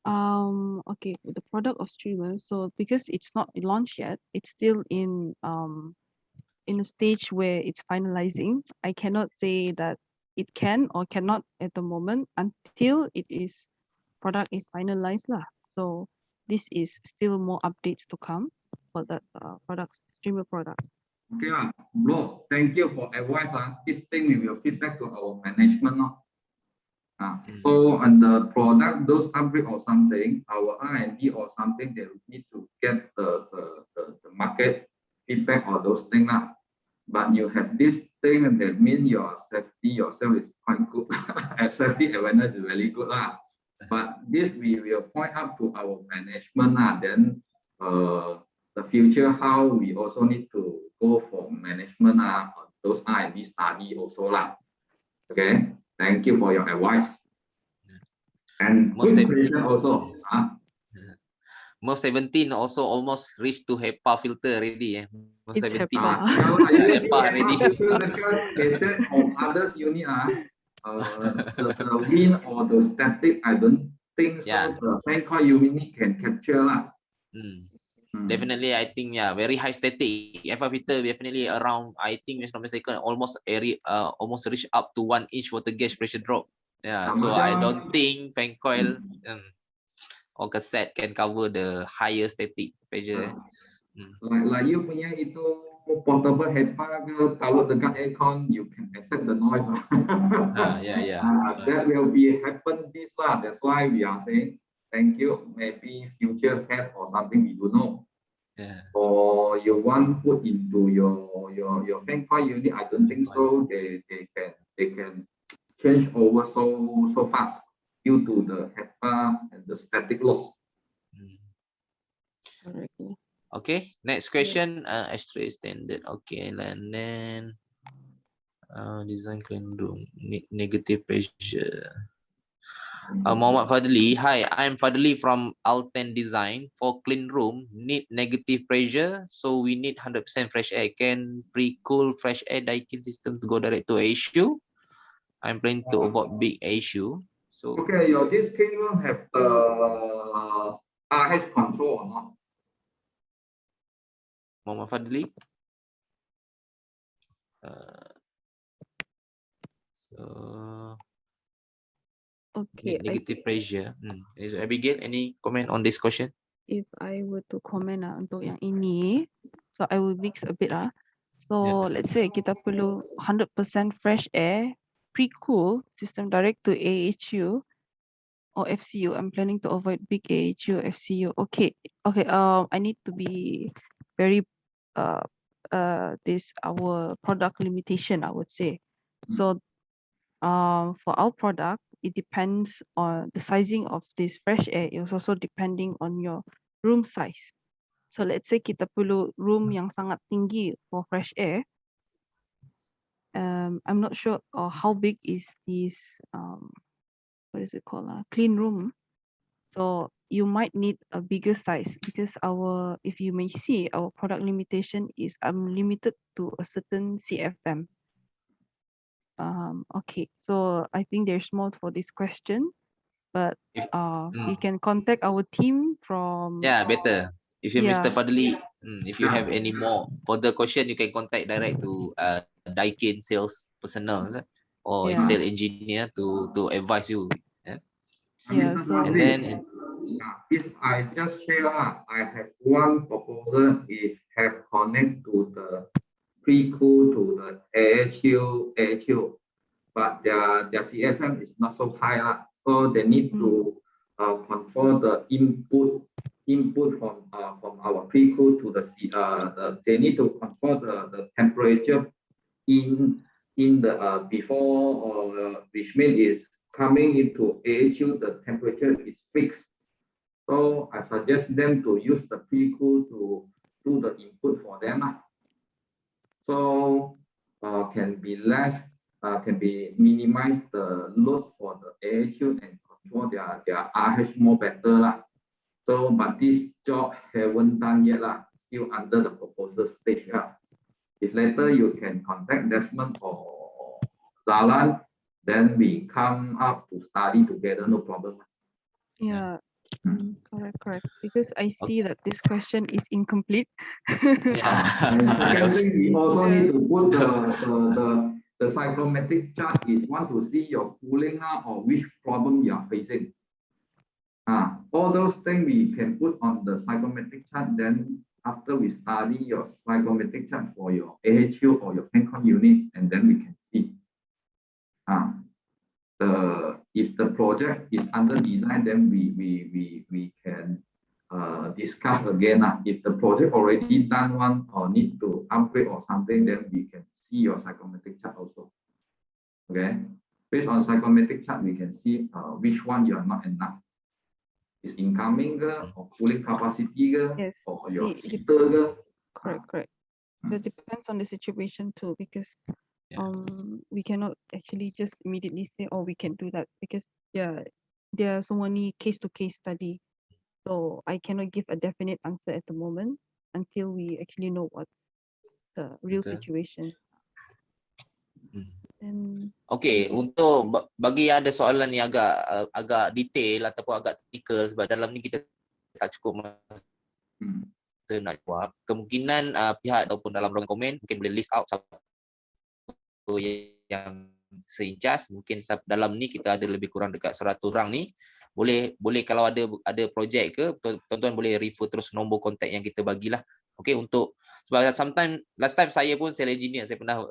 okay, the product of streamers. So because it's not launched yet, it's still in in a stage where it's finalizing. I cannot say that it can or cannot at the moment until product is finalized lah. So this is still more updates to come for that product, streamer product. Okay, bro, thank you for advice. This thing we will feedback to our management. So on the product, those upgrade or something, our R&D or something, they need to get the market feedback or those things. But you have this thing, and that means your safety yourself is quite good. And safety awareness is really good. But this we will point up to our management. Then the future, how we also need to go for management those R&D study also. Okay, thank you for your advice. And good question also. Most 17 also almost reached to HEPA filter already. Most It's 17 HEPA. HEPA already. They said on others unit, the wind or the static, I don't think so. Yeah. The fan coil unit can capture. Definitely, I think very high static. HEPA filter definitely around, I think, if not mistaken, almost reach up to 1 inch water gauge pressure drop. Yeah, so I don't think fan coil or cassette can cover the higher static pressure. Like you punya itu portable HEPA kalau dekat aircon, you can accept the noise. That will be happen this lah. That's why we are saying thank you. Maybe future have or something we don't know. Or you want put into your fan coil unit, I don't think so. They can change over so fast due to the HEPA and the static loss. Okay, next question. X-ray standard. Okay, and then design clean room negative pressure. Muhammad Fadli. Hi, I'm Fadli from Alten Design. For clean room, need negative pressure, so we need 100% fresh air. Can pre-cool fresh air Daikin system to go direct to HU? I'm planning to avoid big HU. So okay, your this clean room have the RH control or not? Muhammad Fadli. Okay. Negative pressure. Is Abigail, any comment on this question? If I were to comment untuk yang ini, so I will mix a bit So let's say kita perlu 100% fresh air, pre-cool system direct to AHU or FCU. I'm planning to avoid big AHU, FCU. Okay. I need to be very this our product limitation, I would say. So for our product, it depends on the sizing of this fresh air. It's also depending on your room size. So let's say kita perlu room yang sangat tinggi for fresh air. I'm not sure how big is this what is it called? Clean room. So you might need a bigger size because if you may see, our product limitation is limited to a certain CFM. Okay, so I think there's more for this question, but we can contact our team from. Yeah, better. If you're Mr. Fadli, if you have any more further question, you can contact direct to Daikin sales personnel or sales engineer to advise you. And then if I just share, I have one proposal is have connect to the pre-cool to the AHU, but their CSM is not so high, so they need to control the input from our pre-cool to they need to control the temperature in the before which means is coming into AHU, the temperature is fixed. So I suggest them to use the pre-cool to do the input for them. So can be minimize the load for the AHU and control their RH more better. So but this job haven't done yet, still under the proposal stage. If later you can contact Desmond or Zalan, then we come up to study together, no problem. Correct. Because I see that this question is incomplete. Yeah. And second thing, we also Yeah. need to put the psychometric chart is want to see your cooling or which problem you are facing. All those things we can put on the psychometric chart. Then after we study your psychometric chart for your AHU or your FENCON unit, and then we can see. If the project is under design, then we can discuss again. If the project already done one or need to upgrade or something, then we can see your psychometric chart also. Okay, based on psychometric chart, we can see which one you are not enough. Is incoming or cooling capacity Yes, or your it heater. Correct. That depends on the situation too, because Yeah. we cannot actually just immediately say, oh, we can do that, because there are so many case to case study. So I cannot give a definite answer at the moment until we actually know what's the real Betul. situation. And Okey, untuk bagi yang ada soalan ni agak detail ataupun agak technical, sebab dalam ni kita tak cukup masa nak jawab. Kemungkinan pihak ataupun dalam ruang komen mungkin boleh list out satu yang seinjas. Mungkin dalam ni kita ada lebih kurang dekat 100 orang ni. Boleh kalau ada projek ke, tuan-tuan boleh refer terus nombor kontak yang kita bagilah. Okey, untuk sebab last time saya pun sales engineer, saya pernah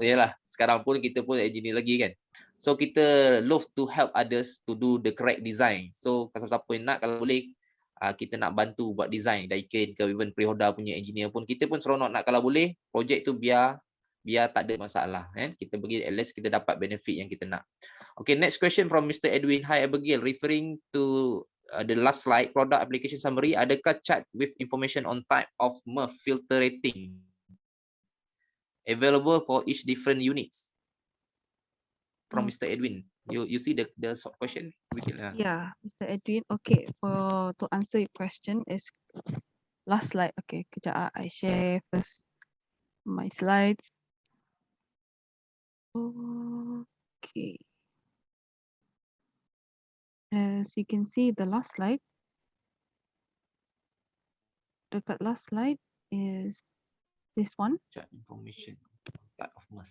sekarang pun kita pun engineer lagi kan. So kita love to help others to do the correct design. So kalau siapa yang nak, kalau boleh kita nak bantu buat design, Daikin ke even Prihoda punya engineer pun, kita pun seronok nak kalau boleh projek tu biar tak ada masalah kan. Kita bagi at least kita dapat benefit yang kita nak. Okay, next question from Mr. Edwin. Hi Abigail, referring to the last slide, product application summary, adakah chart with information on type of MERV filter rating available for each different units? From Mr. Edwin. You see the question? yeah, Mr. Edwin. Okay, to answer your question is last slide. Okay, kejap I share first my slides. Okay. As you can see, the last slide. The last slide is this one. Chart information type of MERV.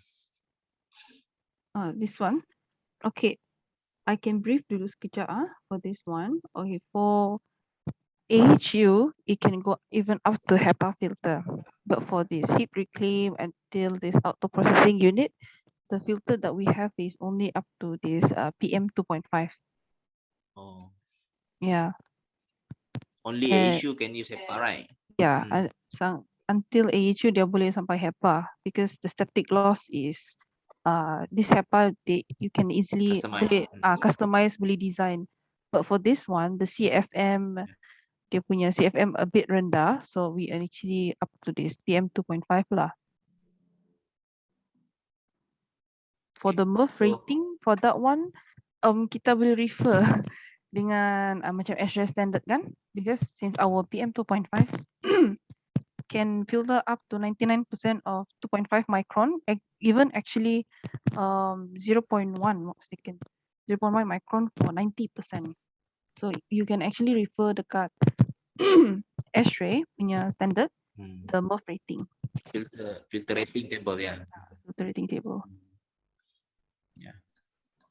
This one. Okay, I can brief dulu sekejap for this one. Okay, for AHU, it can go even up to HEPA filter. But for this heat reclaim until this auto processing unit, the filter that we have is only up to this PM 2.5. Oh. Yeah. Only AHU can use HEPA, right? Yeah, until AHU dia boleh sampai HEPA, because the static loss is this HEPA you can easily customize, boleh design. But for this one, the CFM, dia punya CFM a bit rendah, so we are actually up to this PM 2.5 lah. For the MERV rating, for that one, kita boleh refer dengan macam SRS standard kan, because since our PM 2.5 can filter up to 99% of 2.5 micron, even actually 0.1 not mistaken, 0.1 micron for 90%. So you can actually refer dekat S-ray punya standard, the MERV rating. Filter rating table, yeah. Filter rating table. Yeah.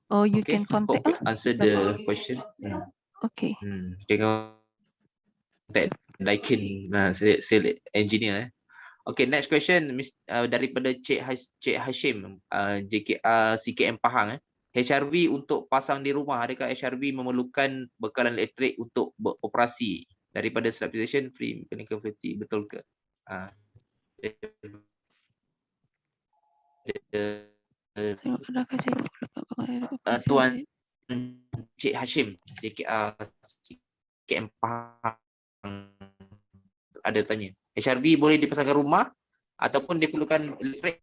Or you can contact answer the question. Okay. Tengok Daikin sales engineer. Okay, next question daripada Cik Hashim, JKR CKM Pahang. HRV untuk pasang di rumah, adakah HRV memerlukan bekalan elektrik untuk beroperasi? Daripada substation free mechanical faulty, betul ke? Tuan Cik Hashim, JKR CKM Pahang ada tanya, HRV boleh dipasangkan rumah ataupun diperlukan elektrik?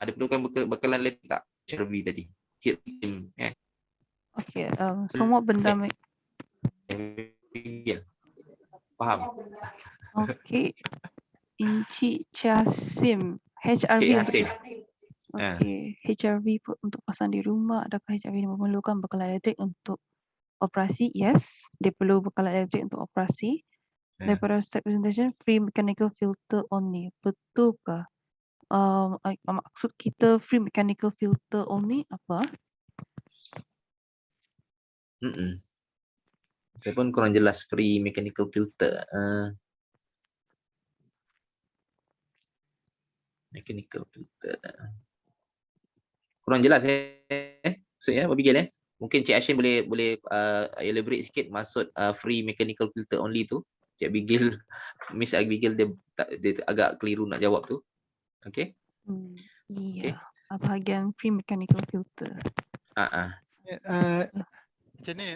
Diperlukan bekalan elektrik tak HRV tadi? Okay, semua benda faham. Okay, Encik Chasim, HRV okay, HRV untuk pasang di rumah, adakah HRV memerlukan bekalan elektrik untuk operasi, yes. Dia perlu bekalan elektrik untuk operasi. Daripada step presentation, free mechanical filter only. Betul ke? Maksud kita free mechanical filter only apa? Saya pun kurang jelas free mechanical filter. Mechanical filter. Kurang jelas maksudnya Abigail Mungkin Cik Hashim boleh elaborate sikit maksud free mechanical filter only tu. Cik Abigail, Ms.Abigail dia agak keliru nak jawab tu. Okay? Iya. Bahagian free mechanical filter. Macam ni,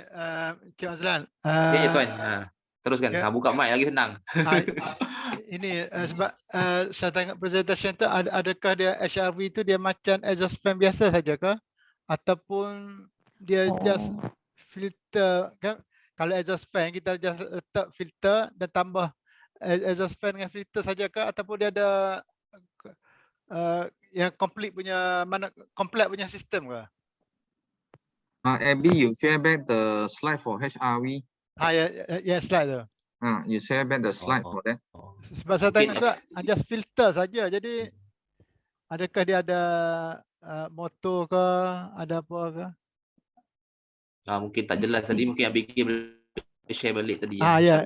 Cik Mazlan. Ya tuan. Teruskan. Buka mic lagi senang. Ini sebab saya tengok presentation tu, adakah dia HRV tu dia macam exhaust fan biasa saja ke? Ataupun dia just filter kan? Kalau exhaust fan kita just letak filter dan tambah exhaust fan dengan filter saja ke? Ataupun dia ada yang complete punya sistem ke? Abby, you share back the slide for HRV. Ya slide tu. You share back the slide for that. Sebab saya tengok tu just filter saja. Jadi adakah dia ada motor ke, ada apa ke? Mungkin tak jelas tadi, mungkin Abigail boleh share balik tadi. Ya.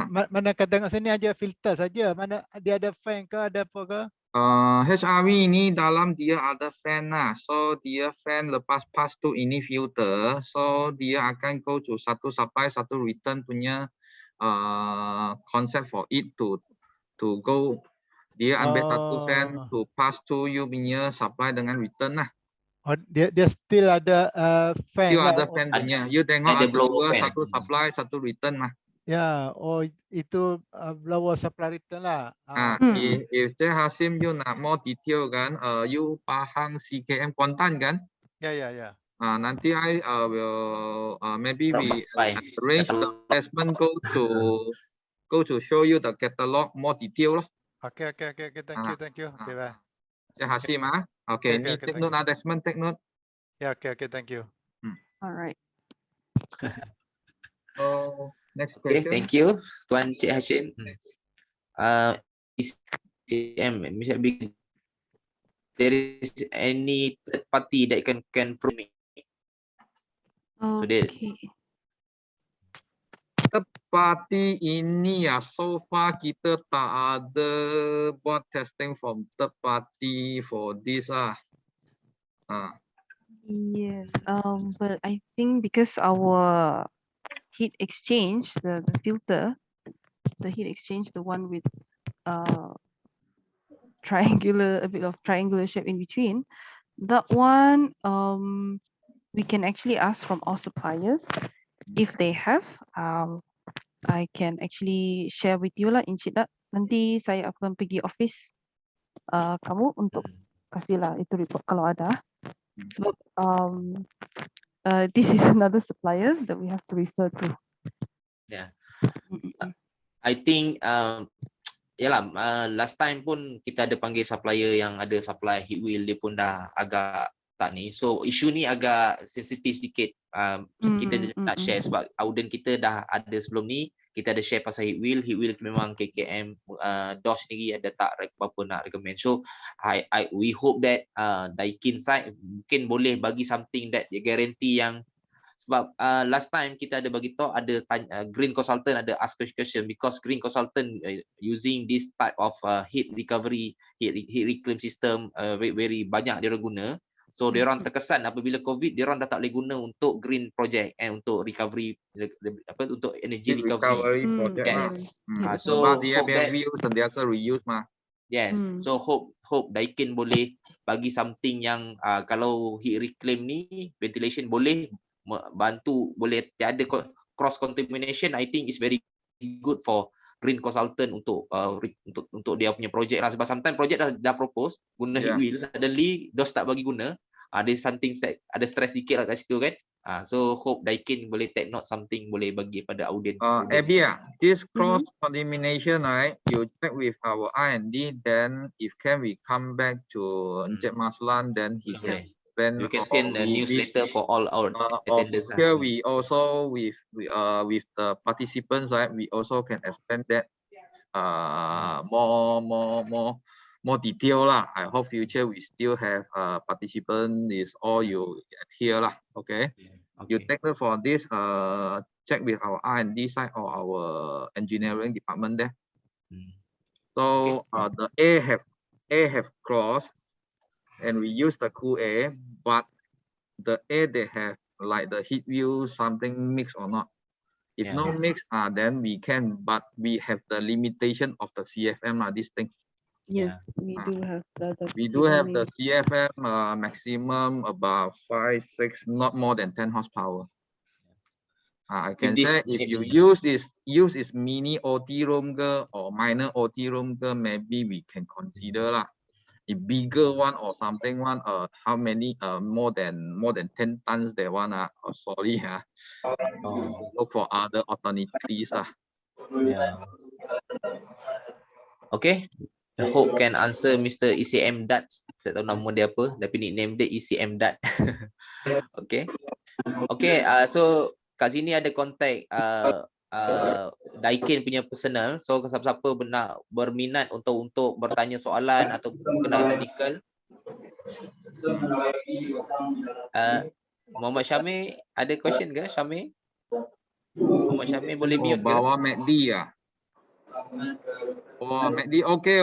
Mana kau tengok sini aja filter saja. Mana dia ada fan ke, ada apa ke? HRV ini dalam dia ada fan lah. So dia fan lepas pass to ini filter. So dia akan go to satu supply, satu return punya concept for it to go. Dia ambil satu fan to pass to you punya supply dengan return lah. Dia still ada fan. Still ada fan punya. You tengok ada dua, satu supply, satu return lah. Ya, itu blower supply return lah. If Cik Hashim you nak more detail kan, you faham CKM kontan kan? Ya. Nanti I will maybe we arrange the assessment go to show you the catalog more detail lah. Okay. Thank you. Okay, bye. Cik Hashim Okay, ni take note assessment, take note. Yeah, okay, thank you. Alright. So next question. Thank you, Tuan Cik Hashim. Ms. Abigail, there is any third party that can prove me? So third party ini so far kita tak ada buat testing from third party for this Yes, but I think because our heat exchange, the filter, the heat exchange, the one with a bit of triangular shape in between, that one we can actually ask from our suppliers if they have. I can actually share with you lah, Encik Dat. Nanti saya akan pergi office kamu untuk kasihlah itu report kalau ada. Sebab this is another supplier that we have to refer to. Yeah, I think last time pun kita ada panggil supplier yang ada supply heat wheel, dia pun dah agak tak ni. So isu ni agak sensitif sikit. Kita nak share sebab audit kita dah ada sebelum ni. Kita ada share pasal heat wheel memang KKM DOS sendiri ada tak apa nak recommend. So we hope that Daikin side mungkin boleh bagi something that guarantee yang, sebab last time kita ada bagi tahu ada green consultant ada ask question because green consultant using this type of heat recovery heat reclaim system very banyak dia guna. So dia orang terkesan apabila COVID dia orang dah tak boleh guna untuk green project untuk recovery untuk energy recovery project. Yes. So dia review sentiasa reuse mah. Yes. So hope Daikin boleh bagi something yang kalau heat reclaim ni ventilation boleh bantu, boleh tiada cross contamination. I think is very good for green consultant untuk dia punya projek lah. Sebab sometimes projek dah propose guna heat wheel, suddenly DOS tak bagi guna, ada something ada stress sikit lah kat situ kan. So hope Daikin boleh take note something, boleh bagi pada audit. Abby, this cross contamination, right? You check with our R&D, then if can we come back to Encik Maslan, then he can when You can send a newsletter for all our attenders. here we also with the participants, right? We also can expand that more detail lah. I hope future we still have participant is all you here lah. Okay. You take note for this. Check with our R&D side or our engineering department there. So the A have cross, and we use the cool A, but the A they have like the heat view something mix or not. If no mix, then we can, but we have the limitation of the CFM this thing. Yes, we do have the we do have the CFM maximum about 5, 6, not more than 10 horsepower. I can say if you use is mini OT room or minor OT room, maybe we can consider lah. A bigger one or something one, how many more than 10 tons that one, sorry, look for other alternatives lah. Okay, I hope can answer Mr. ECM Dat. Saya tahu nama dia apa, tapi nickname dia ECM Dat. Okay, so kat sini ada kontak Daikin punya personal. So siapa-siapa berminat untuk bertanya soalan atau berkenaan teknikal, Muhammad Syamil ada question ke? Syamil? Muhammad Syamil boleh mute ke? Bawa MACD ya. Oh, MACD okay.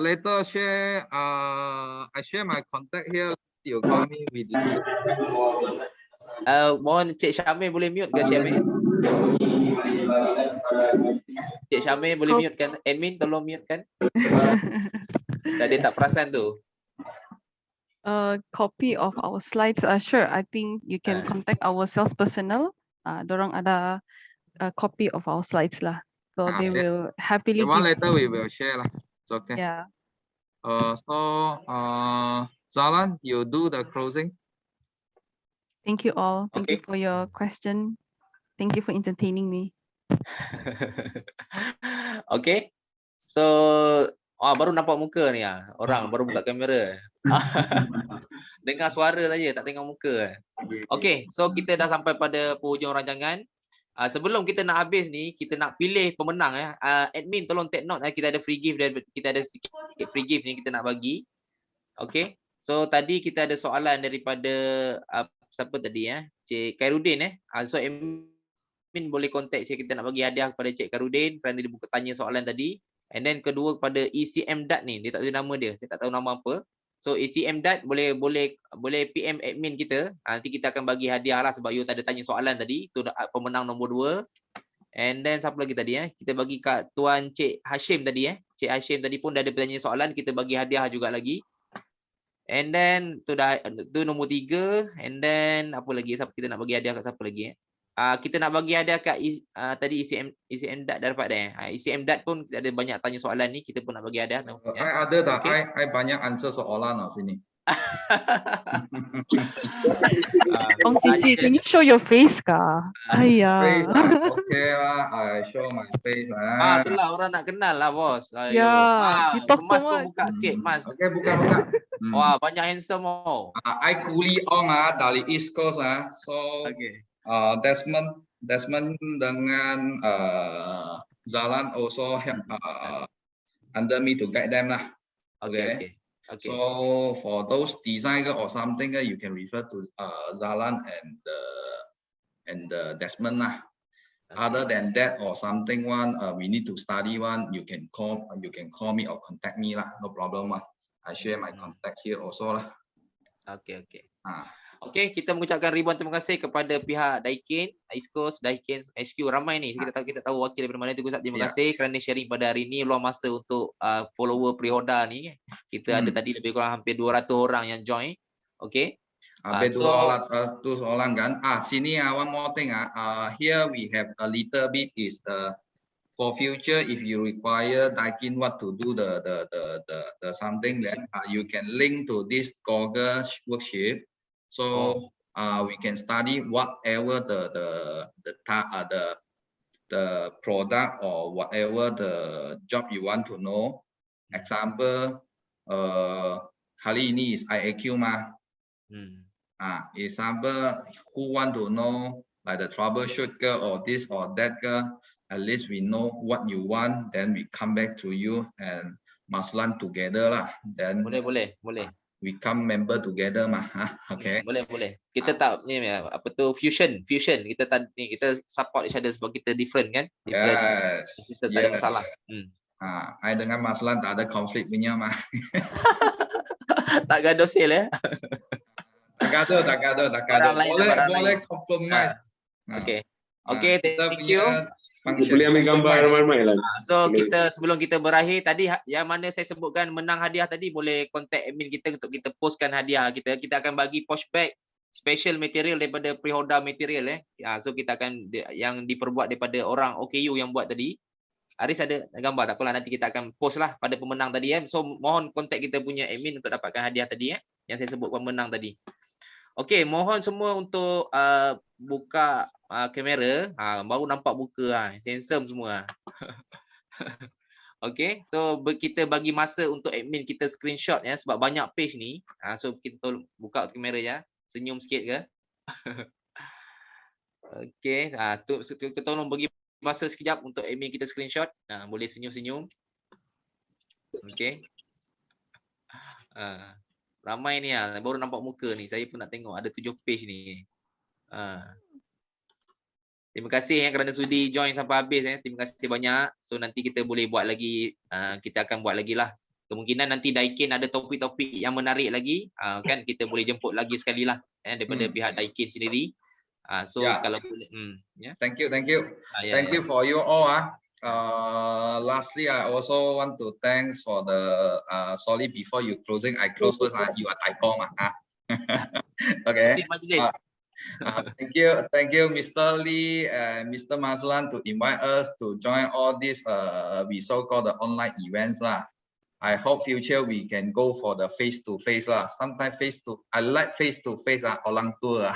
Later share. I share my contact here. You call me with this. Mohon Cik Syamil boleh mute ke Syamil? Cik Syamil boleh mute kan? Admin tolong mute kan? Dia tak perasan tu. Copy of our slides. Sure, I think you can contact our sales personnel. Dorang ada a copy of our slides lah. So they will happily give. Later we will share lah. It's okay. Yeah. Zalan, you do the closing. Thank you all. Thank you for your question. Thank you for entertaining me. Okay. So, baru nampak muka ni orang baru buka kamera. Dengar suara saja, tak tengok muka. Okay, so kita dah sampai pada penghujung rancangan. Sebelum kita nak habis ni, kita nak pilih pemenang. Admin tolong take note. Kita ada free gift, kita ada sikit free gift ni kita nak bagi. Okay. So tadi kita ada soalan daripada siapa tadi Cik Khairudin so admin boleh contact kita nak bagi hadiah kepada Cik Khairudin kerana dia tanya soalan tadi. And then kedua kepada ECM Dat ni, dia tak tahu nama dia, saya tak tahu nama apa. So ECM Dat boleh PM admin kita. Nanti kita akan bagi hadiah lah sebab you tak ada tanya soalan tadi. Itu pemenang nombor 2. And then siapa lagi tadi kita bagi kat Tuan Cik Hashim tadi Cik Hashim tadi pun dah ada bertanya soalan, kita bagi hadiah juga lagi. And then tu nombor 3. And then apa lagi, siapa kita nak bagi hadiah kat siapa lagi kita nak bagi hadiah kat tadi ECM Dat dah dapat dah. ECM Dat pun ada banyak tanya soalan ni, kita pun nak bagi hadiah. Ada tak? I banyak answer soalan sini. Om Sisi, can you show your face kah? Ayah. Okay lah, I show my face itulah orang nak kenal lah bos. You talk Mas pun buka sikit mas. Okay, buka. Wah, banyak handsome I kuli on dari East Coast so Desmond dengan Zalan also help under me to guide them lah. Okay. So for those designer or something, you can refer to Zalan and Desmond lah. Other than that or something we need to study you can call me or contact me lah. No problem lah. I share my contact here also lah. Okay. Okay, kita mengucapkan ribuan terima kasih kepada pihak Daikin, East Coast, Daikin HQ ramai ni. Kita tahu wakil daripada mana tu. Terima kasih kerana sharing pada hari ini, luang masa untuk follower Prihoda ni. Kita ada tadi lebih kurang hampir 200 orang yang join. Okay. Hampir 200 orang kan. Sini one more thing. Here we have a little bit is for future, if you require Daikin what to do the something, then you can link to this Google worksheet. So we can study whatever the product or whatever the job you want to know. Example, hari ini is IAQ mah. Example, who want to know like the troubleshoot or this or that, at least we know what you want, then we come back to you and Maslan together lah. Then boleh. We come member together mah. Okay. Boleh. Kita tak ni apa tu fusion. Kita support each other sebab kita different kan? Different. Yes. Kita tak ada masalah. I dengan Maslan tak ada konflik punya mah. Tak gaduh sale ya. Tak gaduh. Boleh compromise. Okay, thank you. Boleh ambil gambar ramai-ramai lah. So sebelum kita berakhir tadi yang mana saya sebutkan menang hadiah tadi, boleh contact admin kita untuk kita postkan hadiah kita. Kita akan bagi pushback special material daripada pre-order material so kita akan yang diperbuat daripada orang OKU yang buat tadi. Aris ada gambar, tak apalah, nanti kita akan post lah pada pemenang tadi So mohon contact kita punya admin untuk dapatkan hadiah tadi yang saya sebut pemenang tadi. Okey, mohon semua untuk buka kamera. Baru nampak muka handsome semua. Okey, so kita bagi masa untuk admin kita screenshot sebab banyak page ni. So kita buka kamera ya. Senyum sikit ke? Okey, tolong bagi masa sekejap untuk admin kita screenshot. Boleh senyum-senyum. Okey. Ramai ni baru nampak muka ni. Saya pun nak tengok ada 7 page ni. Terima kasih kerana sudi join sampai habis Terima kasih banyak. So nanti kita boleh buat lagi, kita akan buat lagi lah. Kemungkinan nanti Daikin ada topik-topik yang menarik lagi, kan kita boleh jemput lagi sekali lah daripada pihak Daikin sendiri. Kalau boleh Thank you. Thank you for you all. Lastly, I also want to thanks for the sorry before you closing, I close first. You are Taiko Okay. Thank you, Mr. Lee and Mr. Maslan to invite us to join all these we so-called the online events lah. I hope future we can go for the face-to-face lah. Sometimes I like face-to-face orang tua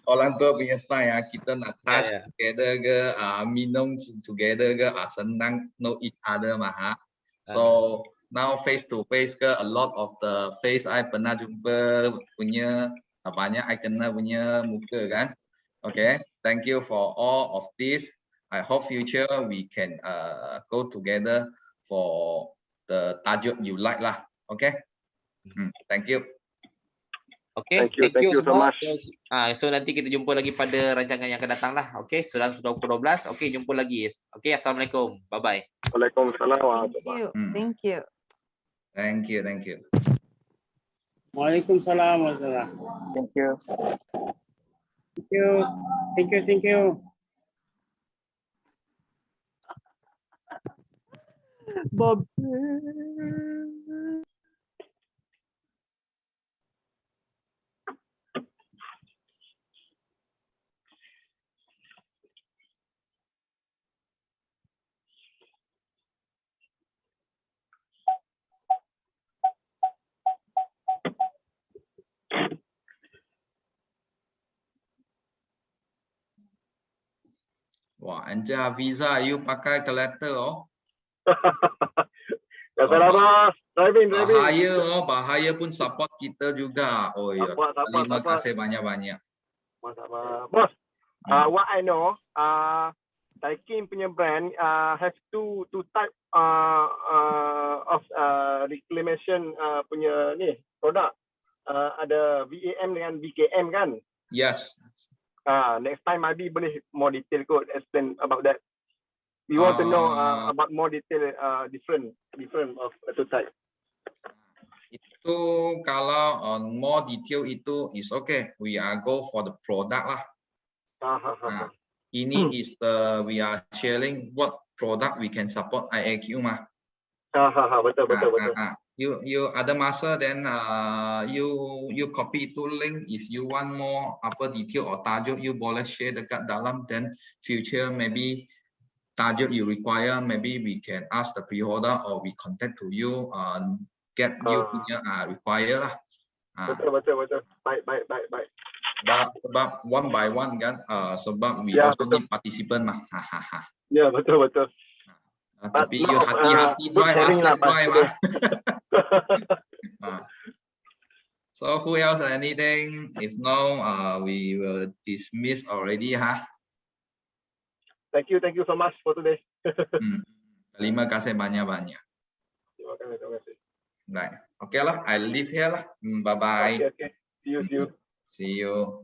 orang tua punya style kita nak touch together ke, minum together ke, senang know each other mah So now face-to-face ke, a lot of the face I pernah jumpa punya banyak I kenal punya muka kan. Okay, thank you for all of this. I hope future we can go together for the tajuk you like lah. Okay. Thank you. Okay, thank you so much. So nanti kita jumpa lagi pada rancangan yang akan datang lah. Okay, sudah pukul 12. Okay, jumpa lagi. Okay, Assalamualaikum. Bye-bye. Waalaikumsalam warahmatullahi wabarakatuh. Thank you. Thank you. Waalaikumsalam warahmatullahi wabarakatuh. Thank you. Bob. Wah, Anja Visa, you pakai collector Salah driving. Bahaya pun support kita juga. Oh ya. Terima kasih banyak-banyak. Bos, what I know, Daikin punya brand have two type of reclamation punya ni produk. Ada VAM dengan BKM kan? Yes. Next time Adi boleh more detail kot explain about that. We want to know about more detail different of the type. Itu kalau on more detail itu is okay. We are go for the product lah. Ini is the we are sharing what product we can support IAQ mah. Betul. You ada masa then you copy itu link if you want more apa detail or tajuk you boleh share dekat dalam, then future maybe tajuk you require, maybe we can ask the pre-order or we contact to you get you punya require lah. Betul. Baik. Sebab one by one kan, sebab we also need participant mah. Ya, betul. Tapi you hati-hati drive, asal drive mah. So who else anything? If no, we will dismiss already, huh? Thank you so much for today. Terima kasih banyak-banyak. Terima kasih. Right. Okay lah, I leave here lah. Bye bye. Okay. See you. See you.